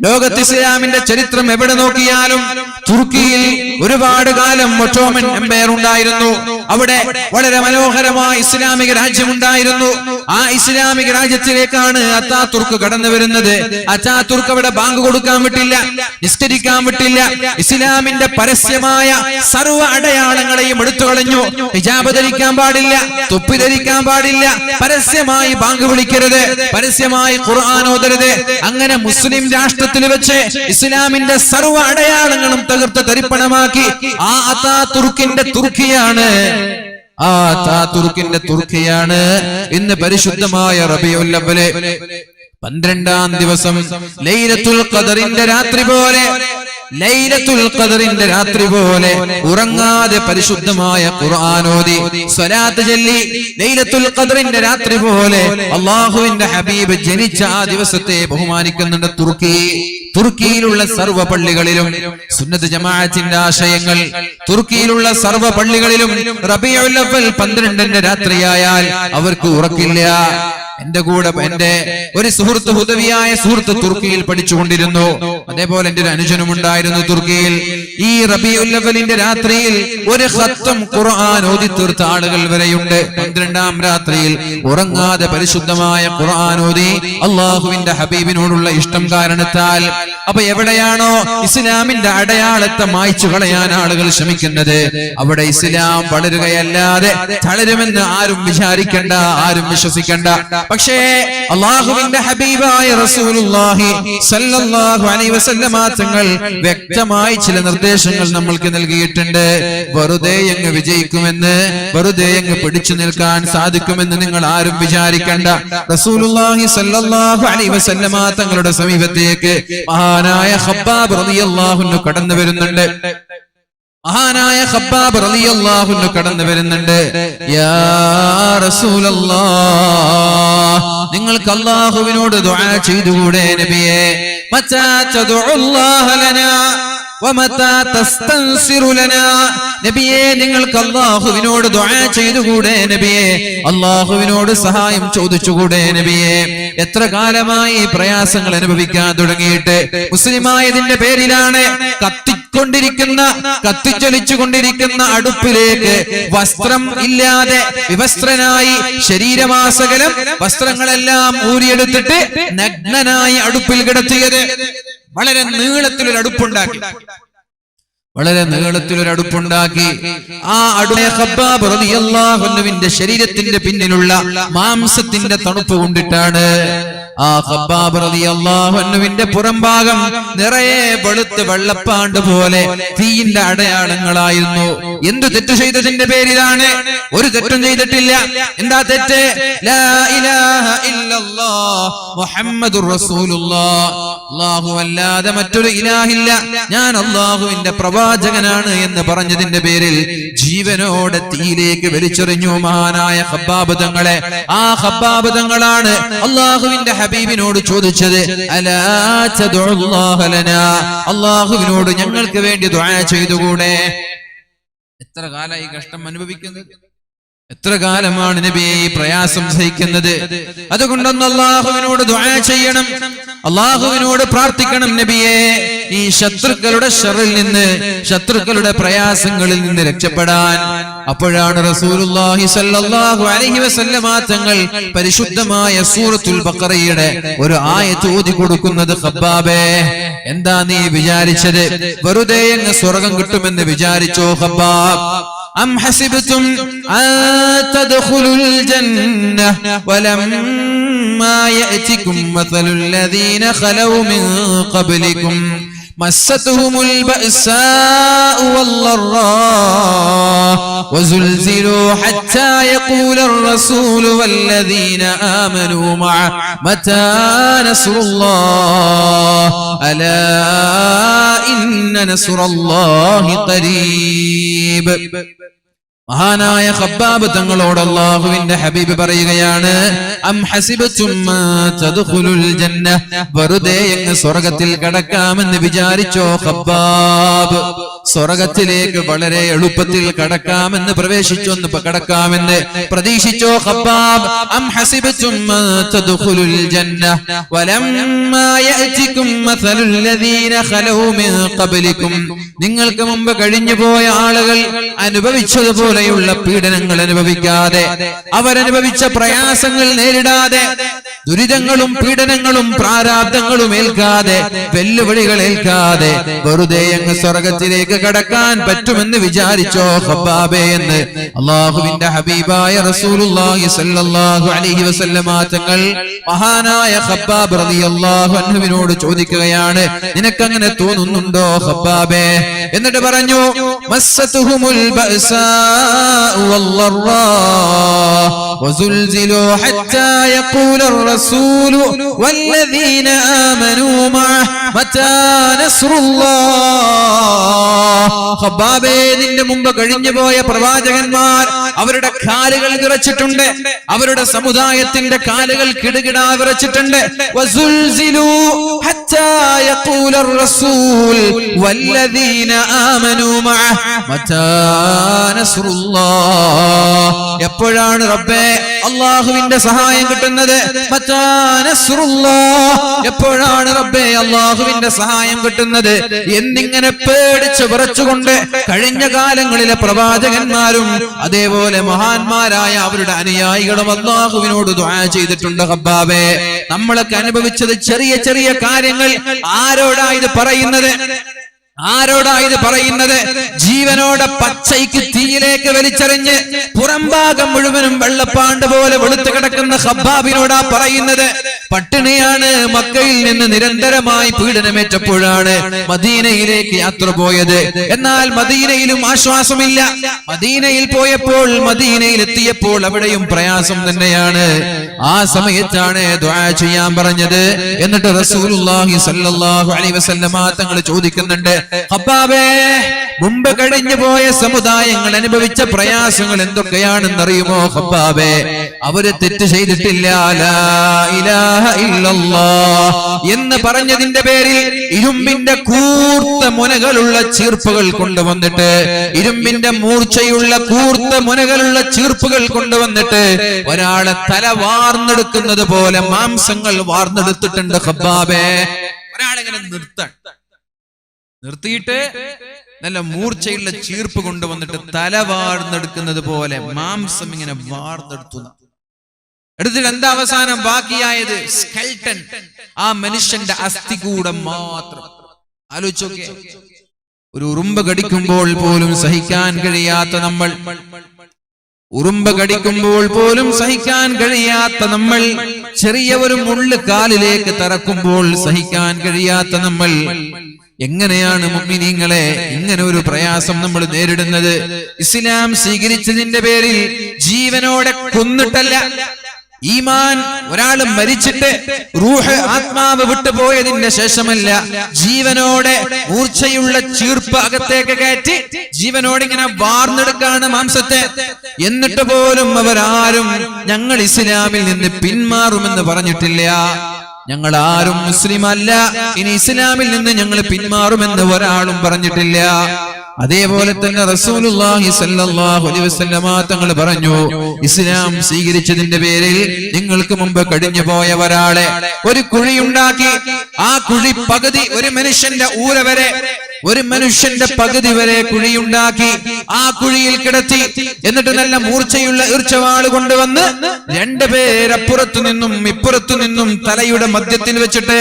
ലോകത്ത് ഇസ്ലാമിന്റെ ചരിത്രം എവിടെ നോക്കിയാലും തുർക്കിയിൽ ഒരുപാട് കാലം ഒട്ടോമൻ എംപയർ ഉണ്ടായിരുന്നു. അവിടെ വളരെ മനോഹരമായ ഇസ്ലാമിക രാജ്യമുണ്ടായിരുന്നു. ആ ഇസ്ലാമിക രാജ്യത്തിലേക്കാണ് അത്താതുർക്ക് കടന്നു വരുന്നത്. അത്താതുർക്ക് അവിടെ ബാങ്ക് കൊടുക്കാൻ വിട്ടില്ല, നിസ്കരിക്കാൻ വിട്ടില്ല. ഇസ്ലാമിന്റെ പരസ്യമായ സർവ്വ അടയാളങ്ങളെയും എടുത്തു കളഞ്ഞു. ഹിജാബ് ധരിക്കാൻ പാടില്ല, തൊപ്പി ധരിക്കാൻ പാടില്ല, പരസ്യമായി ബാങ്ക് വിളിക്കരുത്, പരസ്യമായി ഖുർആൻ ഓതരുത്. അങ്ങനെ മുസ്ലിം രാഷ്ട്രത്തിൽ വെച്ച് ഇസ്ലാമിന്റെ സർവ്വ അടയാളങ്ങളും തകർത്ത് തരിപ്പണമാക്കി. ആ അത്താതുർക്കിന്റെ തുർക്കിയാണ്, ആ അത്താതുർക്കിന്റെ തുർക്കിയാണ് ഇന്ന് പരിശുദ്ധമായ റബീഉൽ അവ്വൽ 12-ാം ദിവസം ലൈലത്തുൽ ഖദറിന്റെ രാത്രി പോലെ, ലൈലത്തുൽ ഖദറിന്റെ രാത്രി പോലെ ഉറങ്ങാതെ പരിശുദ്ധമായ ഖുർആൻ ഓതി സ്വലാത്ത് ചൊല്ലി ലൈലത്തുൽ ഖദറിന്റെ രാത്രി പോലെ അല്ലാഹുവിന്റെ ഹബീബ് ജനിച്ച ആ ദിവസത്തെ ബഹുമാനിക്കുന്നുണ്ട് തുർക്കി. തുർക്കിയിലുള്ള സർവ്വ പള്ളികളിലും സുന്നത്ത് ജമാഅത്തിന്റെ ആശയങ്ങൾ, തുർക്കിയിലുള്ള സർവ്വ പള്ളികളിലും റബീഉൽ അവ്വൽ 12-ന്റെ രാത്രിയായാൽ അവർക്ക് ഉറക്കില്ല. എന്റെ കൂടെ എന്റെ ഒരു സുഹൃത്ത്, ഹുദവിയായ സുഹൃത്ത് തുർക്കിയിൽ പഠിച്ചുകൊണ്ടിരുന്നു. അതേപോലെ എന്റെ ഒരു അനുജനും ഉണ്ടായിരുന്നു തുർക്കിയിൽ. ഈ റബീഉൽ അവ്വലിന്റെ രാത്രിയിൽ ഒരു ഖത്തം ഖുർആൻ ഓതി തീർത്ത ആളുകൾ വരെയുണ്ട്. 12-ാം രാത്രിയിൽ ഉറങ്ങാതെ പരിശുദ്ധമായ ഖുർആൻ ഓതി അള്ളാഹുവിന്റെ ഹബീബിനോടുള്ള ഇഷ്ടം കാരണത്താൽ. അപ്പൊ എവിടെയാണോ ഇസ്ലാമിന്റെ അടയാളത്തെ മായ്ച്ചു കളയാൻ ആളുകൾ ശ്രമിക്കുന്നത്, അവിടെ ഇസ്ലാം വളരുകയല്ലാതെ തളരുമെന്ന് ആരും വിചാരിക്കണ്ട, ആരും വിശ്വസിക്കണ്ട. പക്ഷേ അല്ലാഹുവിന്റെ ഹബീബായ റസൂലുള്ളാഹി സ്വല്ലല്ലാഹു അലൈഹി വസല്ലമ തങ്ങൾ വ്യക്തമായി ചില നിർദ്ദേശങ്ങൾ നമ്മൾക്ക് നൽകിയിട്ടുണ്ട്. വെറുതെ അങ്ങ് വിജയിക്കുമെന്ന്, വെറുതെ അങ്ങ് പിടിച്ചു നിൽക്കാൻ സാധിക്കുമെന്ന് നിങ്ങൾ ആരും വിചാരിക്കണ്ട. റസൂലുള്ളാഹി സ്വല്ലല്ലാഹു അലൈഹി വസല്ലമ തങ്ങളുടെ സമീപത്തേക്ക് മഹാനായ ഖബ്ബാബ് റളിയല്ലാഹു അൻഹു കടന്നു വരുന്നുണ്ട്. മഹാനായ ഖബ്ബാബ് റളിയല്ലാഹു അൻഹു കടന്നു വരുന്നുണ്ട്. യാ റസൂലല്ലാഹ്, നിങ്ങൾക്ക് അല്ലാഹുവിനോട് ദുആ ചെയ്തുകൂടെ നബിയേ? മത്താ തദഉല്ലാഹ ലനാ വമത്താ തസ്തൻസിറു ലനാ. നബിയേ, നിങ്ങൾക്ക് അല്ലാഹുവിനോട് ദുആ ചെയ്തുകൂടെ നബിയേ? അല്ലാഹുവിനോട് സഹായം ചോദിച്ചുകൂടെ നബിയേ? എത്ര കാലമായി പ്രയാസങ്ങൾ അനുഭവിക്കാൻ തുടങ്ങിയിട്ട്? മുസ്ലിമായതിന്റെ പേരിലാണ് കത്തിച്ചൊലിച്ചുകൊണ്ടിരിക്കുന്ന അടുപ്പിലേക്ക് വസ്ത്രം ഇല്ലാതെ വിവസ്ത്രനായി ശരീരമാസകലം വസ്ത്രങ്ങളെല്ലാം ഊരിയെടുത്തിട്ട് നഗ്നനായി അടുപ്പിൽ കിടത്തിയത്. വളരെ നീളത്തിലൊരു അടുപ്പുണ്ടാക്കി, വളരെ നീളത്തിലൊരു അടുപ്പുണ്ടാക്കി. ആ അടുപ്പ് ഖബ്ബാബ് റളിയല്ലാഹു അൻഹുവിന്റെ ശരീരത്തിന്റെ പിന്നിലുള്ള മാംസത്തിന്റെ തണുപ്പ് കൊണ്ടിട്ടാണ്. ആ ഖബ്ബാബ് റളിയല്ലാഹു അൻഹുവിന്റെ പുറംഭാഗം നിറയെ വെളുത്ത് വെള്ളപ്പാണ്ട് പോലെ തീയിന്റെ അടയാളങ്ങളായിരുന്നു. എന്തു തെറ്റ് ചെയ്തതിന്റെ പേരിലാണ്? ഒരു തെറ്റും ചെയ്തിട്ടില്ല. എന്താ തെറ്റ്? ലാ ഇലാഹ ഇല്ലല്ലാഹ് മുഹമ്മദുർ റസൂലുള്ളാഹ്, അല്ലാഹു അല്ലാതെ മറ്റൊരു ഇലാഹില്ല, ഞാൻ അല്ലാഹുവിന്റെ പ്രവാചകനാണ് എന്ന് പറഞ്ഞതിന്റെ പേരിൽ ജീവനോടെ തീയിലേക്ക് വലിച്ചെറിഞ്ഞു മഹാനായ ഖബ്ബാബ് തങ്ങളെ. ആ ഖബ്ബാബ് തങ്ങളാണ് അല്ലാഹുവിന്റെ ഹബീബിനോട് ചോദിച്ചത്, അലാ തദഉല്ലാഹ ലനാ, അല്ലാഹുവിനോട് ഞങ്ങൾക്ക് വേണ്ടി ദുആ ചെയ്തുകൂടെ? എത്ര കാലമായി കഷ്ടം അനുഭവിക്കുന്നത്? എത്ര കാലമാണ് നബിയെ ഈ പ്രയാസം സഹിക്കുന്നത്? അതുകൊണ്ടൊന്ന് അല്ലാഹുവിനോട് ദുആ ചെയ്യണം, അല്ലാഹുവിനോട് പ്രാർത്ഥിക്കണം നബിയെ, ഈ ശത്രുക്കളുടെ ശർറിൽ നിന്ന്, ശത്രുക്കളുടെ പ്രയാസങ്ങളിൽ നിന്ന് രക്ഷപ്പെടാൻ. അപ്പോഴാണ് റസൂലുള്ളാഹി സ്വല്ലല്ലാഹു അലൈഹി വസല്ലമ തങ്ങൾ പരിശുദ്ധമായ സൂറത്തുൽ ബഖറയുടെ ഒരു ആയത്ത് ഓതി കൊടുക്കുന്നത്. ഖബ്ബാബേ, എന്താ നീ വിചാരിച്ചത്? വെറുതെ അങ്ങ് സ്വർഗ്ഗം കിട്ടുമെന്ന് വിചാരിച്ചോ ഖബ്ബാബ്? أم حسبتم أن تدخلوا الجنة ولما ولما يأتكم مثل الذين خلوا من قبلكم مستهم البأساء والضراء وزلزلوا حتى يقول الرسول والذين آمنوا معه متى نصر الله ألا إن نصر الله قريب. മഹാനായ ഖബ്ബാബ് തങ്ങളോട് അല്ലാഹുവിന്റെ ഹബീബ് പറയുകയാണ്, അം ഹസിബതും തദ്ഖുലുൽ ജന്ന, വെറുതെ അങ്ങ് സ്വർഗ്ഗത്തിൽ കടക്കാമെന്ന് വിചാരിച്ചോ ഖബ്ബാബ്? സ്വർഗ്ഗത്തിലേക്ക് വളരെ എളുപ്പത്തിൽ കടക്കാമെന്ന് കടക്കാമെന്ന് പ്രതീക്ഷിച്ചോ ഖബ്ബാബ്? അം ഹസിബതും തദ്ഖുലുൽ ജന്ന വലമ്മാ യഅതികും മസലുൽ ലദീന ഖലൂ മിൻ ഖബ്ലികും, നിങ്ങൾക്ക് മുമ്പ് കഴിഞ്ഞുപോയ ആളുകൾ അനുഭവിച്ചതുപോലെ പീഡനങ്ങൾ അനുഭവിക്കാതെ, അവരനുഭവിച്ച പ്രയാസങ്ങൾ നേരിടാതെ, ദുരിതങ്ങളും പീഡനങ്ങളും പ്രാരാബ്ദങ്ങളും ഏൽക്കാതെ, വെല്ലുവിളികൾ ഏൽക്കാതെ വെറുതെ അങ്ങ് സ്വർഗ്ഗത്തിലേക്ക് കടക്കാൻ പറ്റുമെന്ന് വിചാരിച്ചോ ഖബ്ബാബേ എന്ന് അല്ലാഹുവിന്റെ ഹബീബായ റസൂലുള്ളാഹി സ്വല്ലല്ലാഹു അലൈഹി വസല്ലമ തങ്ങൾ മഹാനായ ഖബ്ബാബ് റളിയല്ലാഹു അൻഹുവിനോട് ചോദിക്കുകയാണ്, നിനക്കങ്ങനെ തോന്നുന്നുണ്ടോ ഖബ്ബാബേ? എന്നിട്ട് പറഞ്ഞു, മസ്സതുഹുമുൽ ബഅസാ والضراء وزلزلوا حتى يقول الرسول والذين آمنوا معه متى نصر الله. ഖബ്ബാബേ, നിന്റെ മുമ്പ് കഴിഞ്ഞുപോയ പ്രവാചകന്മാർ അവരുടെ കാലുകൾ വിറച്ചിട്ടുണ്ട്, അവരുടെ സമുദായത്തിന്റെ കാലുകൾ കിടുകിടാ വിറച്ചിട്ടുണ്ട്. വസുൽസിലു ഹത്താ യഖൂല الرسول والذين آمنوا معه متى نصر الله. എപ്പോഴാണ് റബ്ബേ അല്ലാഹുവിന്റെ സഹായം കിട്ടുന്നത്? മതാ നസ്റുല്ലാഹ്, എപ്പോഴാണ് റബ്ബേ അല്ലാഹുവിന്റെ സഹായം കിട്ടുന്നത് എന്നിങ്ങനെ പേടിച്ച് വിറച്ചുകൊണ്ട് കഴിഞ്ഞ കാലങ്ങളിലെ പ്രവാചകന്മാരും അതേപോലെ മഹാന്മാരായ അവരുടെ അനുയായികളും അല്ലാഹുവിനോട് ദുആ ചെയ്തിട്ടുണ്ട്. ഖബ്ബാബേ, നമ്മളൊക്കെ അനുഭവിച്ചത് ചെറിയ ചെറിയ കാര്യങ്ങൾ. ആരോടായത് പറയുന്നത്? ആരോടായത് പറയുന്നത്? ജീവനോടെ പച്ചയ്ക്ക് തീയിലേക്ക് വലിച്ചെറിഞ്ഞ് പുറംഭാഗം മുഴുവനും വെള്ളപ്പാണ്ട് പോലെ വെളുത്തു കിടക്കുന്ന ഖബ്ബാബിനോടാ പറയുന്നത്. പട്ടിണിയാണ്, മക്കയിൽ നിന്ന് നിരന്തരമായി പീഡനമേറ്റപ്പോഴാണ് മദീനയിലേക്ക് യാത്ര പോയത്. എന്നാൽ മദീനയിലും ആശ്വാസമില്ല. മദീനയിൽ പോയപ്പോൾ, മദീനയിൽ എത്തിയപ്പോൾ അവിടെയും പ്രയാസം തന്നെയാണ്. ആ സമയത്താണ് ദുആ ചെയ്യാൻ പറഞ്ഞത്. എന്നിട്ട് റസൂലുള്ളാഹി സ്വല്ലല്ലാഹു അലൈഹി വസല്ലമ തങ്ങൾ ചോദിക്കുന്നുണ്ട്, ഖബ്ബാബേ, മുമ്പ് കഴിഞ്ഞു പോയ സമുദായങ്ങൾ അനുഭവിച്ച പ്രയാസങ്ങൾ എന്തൊക്കെയാണെന്നറിയുമോ ഖബ്ബാബേ? അവര് തെറ്റ് ചെയ്തിട്ടില്ല, ലാ ഇലാഹ ഇല്ലല്ലാഹ് എന്ന് പറഞ്ഞതിന്റെ പേരിൽ ഇരുമ്പിന്റെ കൂർത്ത മുനകളുള്ള ചീർപ്പുകൾ കൊണ്ടുവന്നിട്ട്, ഇരുമ്പിന്റെ മൂർച്ചയുള്ള കൂർത്ത മുനകളുള്ള ചീർപ്പുകൾ കൊണ്ടുവന്നിട്ട് ഒരാളെ തല വാർന്നെടുക്കുന്നത് പോലെ മാംസങ്ങൾ വാർന്നെടുത്തിട്ടുണ്ട് ഖബ്ബാബേ. ഒരാളെങ്ങനെ നിർത്തിയിട്ട് നല്ല മൂർച്ചയുള്ള ചീർപ്പ് കൊണ്ടുവന്നിട്ട് തല വാർന്നെടുക്കുന്നത് പോലെ മാംസം ഇങ്ങനെ വാർന്നെടുത്തു. എടുത്തിട്ട് എന്താ അവസാനം ബാക്കിയായത്? സ്കെൽട്ടൻ, ആ മനുഷ്യന്റെ അസ്ഥികൂടം മാത്രം. ആലോചിച്ചോക്കെ, ഒരു ഉറുമ്പ് കടിക്കുമ്പോൾ പോലും സഹിക്കാൻ കഴിയാത്ത നമ്മൾ, ഉറുമ്പ് കടിക്കുമ്പോൾ പോലും സഹിക്കാൻ കഴിയാത്ത നമ്മൾ, ചെറിയ ഒരു മുള്ള് കാലിലേക്ക് തറക്കുമ്പോൾ സഹിക്കാൻ കഴിയാത്ത നമ്മൾ, എങ്ങനെയാണ് മുഅ്മിനീങ്ങളെ ഇങ്ങനെ ഒരു പ്രയാസം നമ്മൾ നേരിടുന്നത്? ഇസ്ലാം സ്വീകരിച്ചതിന്റെ പേരിൽ ജീവനോടെ കൊന്നിട്ടല്ല. ഈമാൻ ഒരാൾ മരിച്ചിട്ട് റൂഹ്, ആത്മാവ് വിട്ടുപോയതിന്റെ ശേഷമല്ല, ജീവനോടെ മൂർച്ചയുള്ള ചീർപ്പ് അകത്തേക്ക് കയറ്റി ജീവനോട് ഇങ്ങനെ വാർന്നെടുക്കാണ് മാംസത്തെ. എന്നിട്ട് പോലും അവരാരും ഞങ്ങൾ ഇസ്ലാമിൽ നിന്ന് പിന്മാറുമെന്ന് പറഞ്ഞിട്ടില്ല. ഞങ്ങൾ ആരും മുസ്ലിം അല്ല, ഇനി ഇസ്ലാമിൽ നിന്ന് ഞങ്ങൾ പിന്മാറുമെന്ന് ഒരാളും പറഞ്ഞിട്ടില്ല. അതേപോലെ തന്നെ റസൂലുള്ളാഹി സ്വല്ലല്ലാഹു അലൈഹി വസല്ലമ തങ്ങൾ പറഞ്ഞു, ഇസ്ലാം സ്വീകരിച്ചതിന്റെ പേരിൽ നിങ്ങൾക്ക് മുമ്പ് കഴിഞ്ഞു പോയ ഒരാളെ ഒരു കുഴിയുണ്ടാക്കി, ആ കുഴി പകുതി ഒരു മനുഷ്യന്റെ ഊര വരെ ഒരു മനുഷ്യന്റെ പകുതി വരെ കുഴിയുണ്ടാക്കി ആ കുഴിയിൽ കിടത്തി. എന്നിട്ട് നല്ല മൂർച്ചയുള്ള ഈർച്ചവാള് കൊണ്ടുവന്ന് രണ്ടുപേരപ്പുറത്തു നിന്നും ഇപ്പുറത്തു നിന്നും തലയുടെ മധ്യത്തിൽ വെച്ചിട്ട്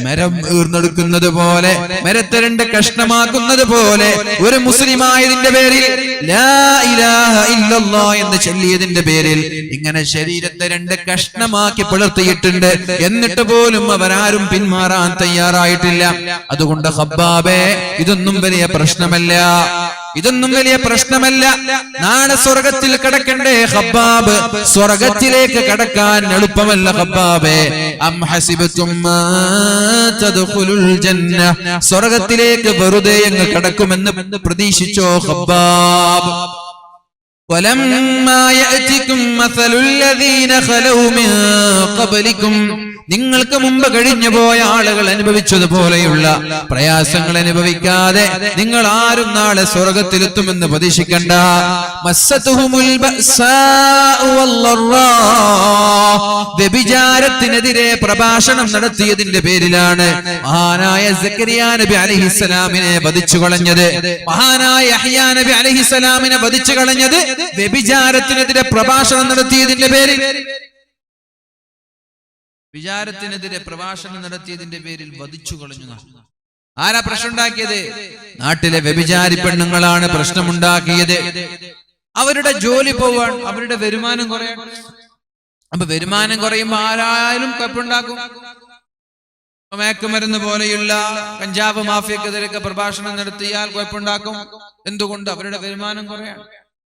മരം ഈർന്നെടുക്കുന്നത് പോലെ, മരത്തെ രണ്ട് കഷ്ണമാക്കുന്നത് പോലെ ഒരു മുസ്ലിമായതിന്റെ പേരിൽ ലാ ഇലാഹ ഇല്ലല്ലാഹ് എന്ന് ചൊല്ലിയതിന്റെ പേരിൽ ഇങ്ങനെ ശരീരത്തെ രണ്ട് കഷ്ണമാക്കി പിളർത്തിയിട്ടുണ്ട്. എന്നിട്ട് പോലും അവരാരും പിന്മാറാൻ തയ്യാറായിട്ടില്ല. അതുകൊണ്ട് ഖബ്ബാബേ, ഇതൊന്നും വലിയ പ്രശ്നമല്ല, ഇതൊന്നും വലിയ പ്രശ്നമല്ല. നാളെ സ്വർഗത്തിൽ കടക്കണ്ടേ ഖബ്ബാബ്? സ്വർഗത്തിലേക്ക് കടക്കാൻ എളുപ്പമല്ല ഖബ്ബാബേ. അം ഹസിബതും മാ തദ്ഖുലുൽ ജന്ന, സ്വർഗത്തിലേക്ക് വെറുതെ അങ്ങ് കടക്കുമെന്ന് പ്രതീക്ഷിച്ചോ ഖബ്ബാബ്? വലമ്മാ യഅതികും മസലുൽ ലദീന ഖലൗ മിൻ ഖബ്ലികും, നിങ്ങൾക്ക് മുമ്പ് കഴിഞ്ഞു പോയ ആളുകൾ അനുഭവിച്ചതുപോലെയുള്ള പ്രയാസങ്ങൾ അനുഭവിക്കാതെ നിങ്ങൾ ആരും നാളെ സ്വർഗത്തിലെത്തുമെന്ന് പ്രതീക്ഷിക്കണ്ട. മസ്സതുഹുമുൽ ബഅസാഉ വല്ലറാ, വ്യഭിചാരത്തിനെതിരെ പ്രഭാഷണം നടത്തിയതിന്റെ പേരിലാണ് മഹാനായ സക്കരിയ നബി അലൈഹിസ്സലാമിനെ വധിച്ചു കളഞ്ഞത്. മഹാനായ യഹ്യാ നബി അലൈഹിസ്സലാമിനെ വധിച്ചു കളഞ്ഞത് വ്യഭിചാരത്തിനെതിരെ പ്രഭാഷണം നടത്തിയതിന്റെ പേരിൽ. വിചാരത്തിനെതിരെ പ്രഭാഷണം നടത്തിയതിന്റെ പേരിൽ വധിച്ചു കളഞ്ഞു. ആരാ പ്രശ്നം ഉണ്ടാക്കിയത്? നാട്ടിലെ വ്യഭിചാരി പെണ്ണുങ്ങളാണ് പ്രശ്നമുണ്ടാക്കിയത്. അവരുടെ ജോലി പോവാൻ, അവരുടെ വരുമാനം കുറയാൻ. അപ്പൊ വരുമാനം കുറയുമ്പോ ആരായാലും കുഴപ്പമുണ്ടാക്കും. മയക്കുമരുന്ന് പോലെയുള്ള കഞ്ചാവ് മാഫിയക്കെതിരെയൊക്കെ പ്രഭാഷണം നടത്തിയാൽ കുഴപ്പമുണ്ടാക്കും. എന്തുകൊണ്ട്? അവരുടെ വരുമാനം കുറയാണ്.